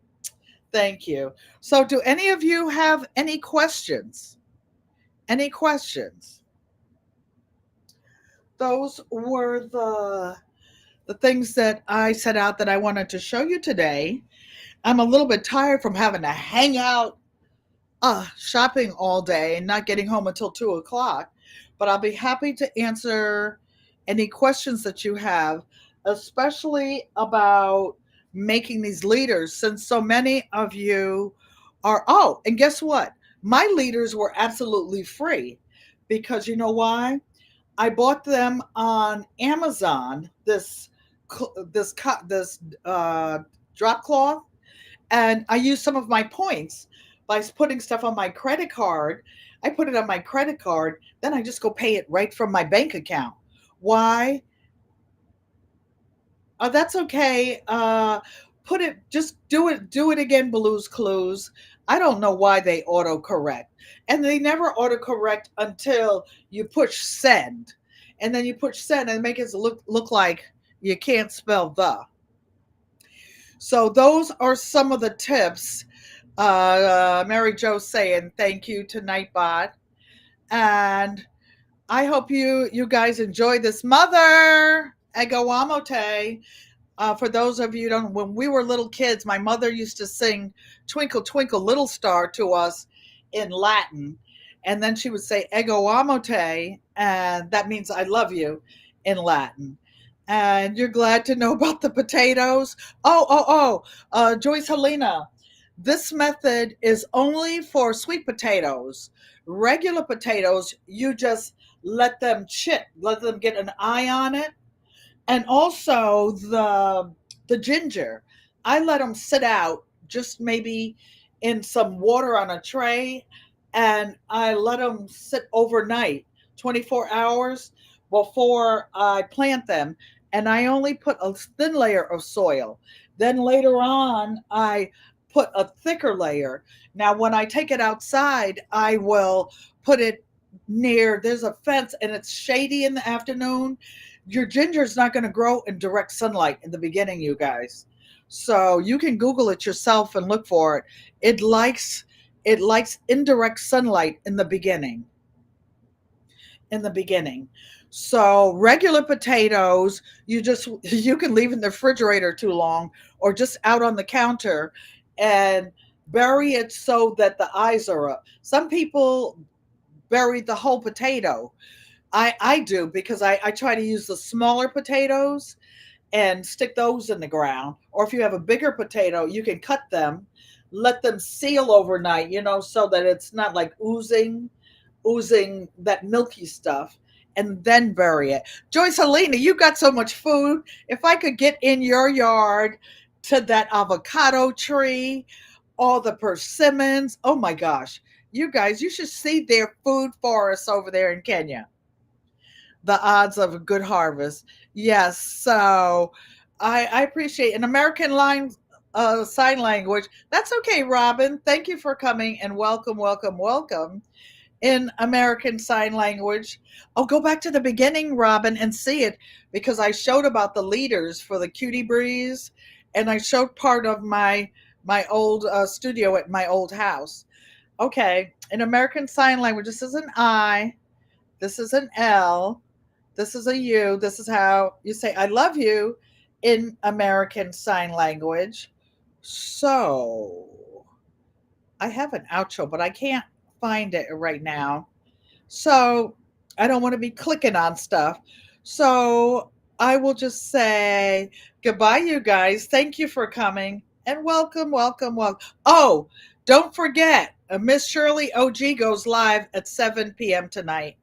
A: Thank you. So, do any of you have any questions? Any questions? Those were the things that I set out that I wanted to show you today. I'm a little bit tired from having to hang out shopping all day and not getting home until 2 o'clock. But I'll be happy to answer any questions that you have, especially about making these leaders, since so many of you are. Oh, and guess what? My leaders were absolutely free because you know why? I bought them on Amazon. This drop cloth, and I use some of my points by putting stuff on my credit card. I put it on my credit card, then I just go pay it right from my bank account. Why? Oh, that's okay. Just do it again, Blues Clues. I don't know why they autocorrect. And they never autocorrect until you push send. And then you push send and make it look like you can't spell the. So those are some of the tips. Mary Jo saying thank you to Nightbot, and I hope you guys enjoy this mother Egawamote. For those of you who don't, when we were little kids, my mother used to sing "Twinkle Twinkle Little Star" to us in Latin, and then she would say "Ego amo," and that means "I love you" in Latin. And you're glad to know about the potatoes? Joyce Helena. This method is only for sweet potatoes. Regular potatoes, you just let them chip, let them get an eye on it, and also the ginger. I let them sit out just maybe in some water on a tray, and I let them sit overnight, 24 hours before I plant them. And I only put a thin layer of soil. Then later on, I put a thicker layer. Now, when I take it outside, I will put it near, there's a fence and it's shady in the afternoon. Your ginger is not going to grow in direct sunlight in the beginning, you guys. So you can Google it yourself and look for it. It likes indirect sunlight in the beginning. In the beginning. So regular potatoes, you can leave in the refrigerator too long or just out on the counter and bury it so that the eyes are up. Some people bury the whole potato. I do because I try to use the smaller potatoes and stick those in the ground. Or if you have a bigger potato, you can cut them, let them seal overnight, so that it's not like oozing that milky stuff and then bury it. Joyce Helena, you got so much food. If I could get in your yard to that avocado tree, all the persimmons, oh my gosh. You guys, you should see their food forests over there in Kenya. The odds of a good harvest. Yes. So I appreciate an American line sign language. That's okay, Robin. Thank you for coming and welcome, welcome, welcome in American Sign Language. I'll go back to the beginning, Robin, and see it because I showed about the leaders for the Cutie Breeze, and I showed part of my old studio at my old house. Okay, in American Sign Language, this is an I, this is an L, this is a U. This is how you say "I love you" in American Sign Language. So I have an outro, but I can't find it right now. So I don't want to be clicking on stuff. So I will just say goodbye, you guys. Thank you for coming and welcome, welcome, welcome. Oh, don't forget, Miss Shirley OG goes live at 7 p.m. tonight.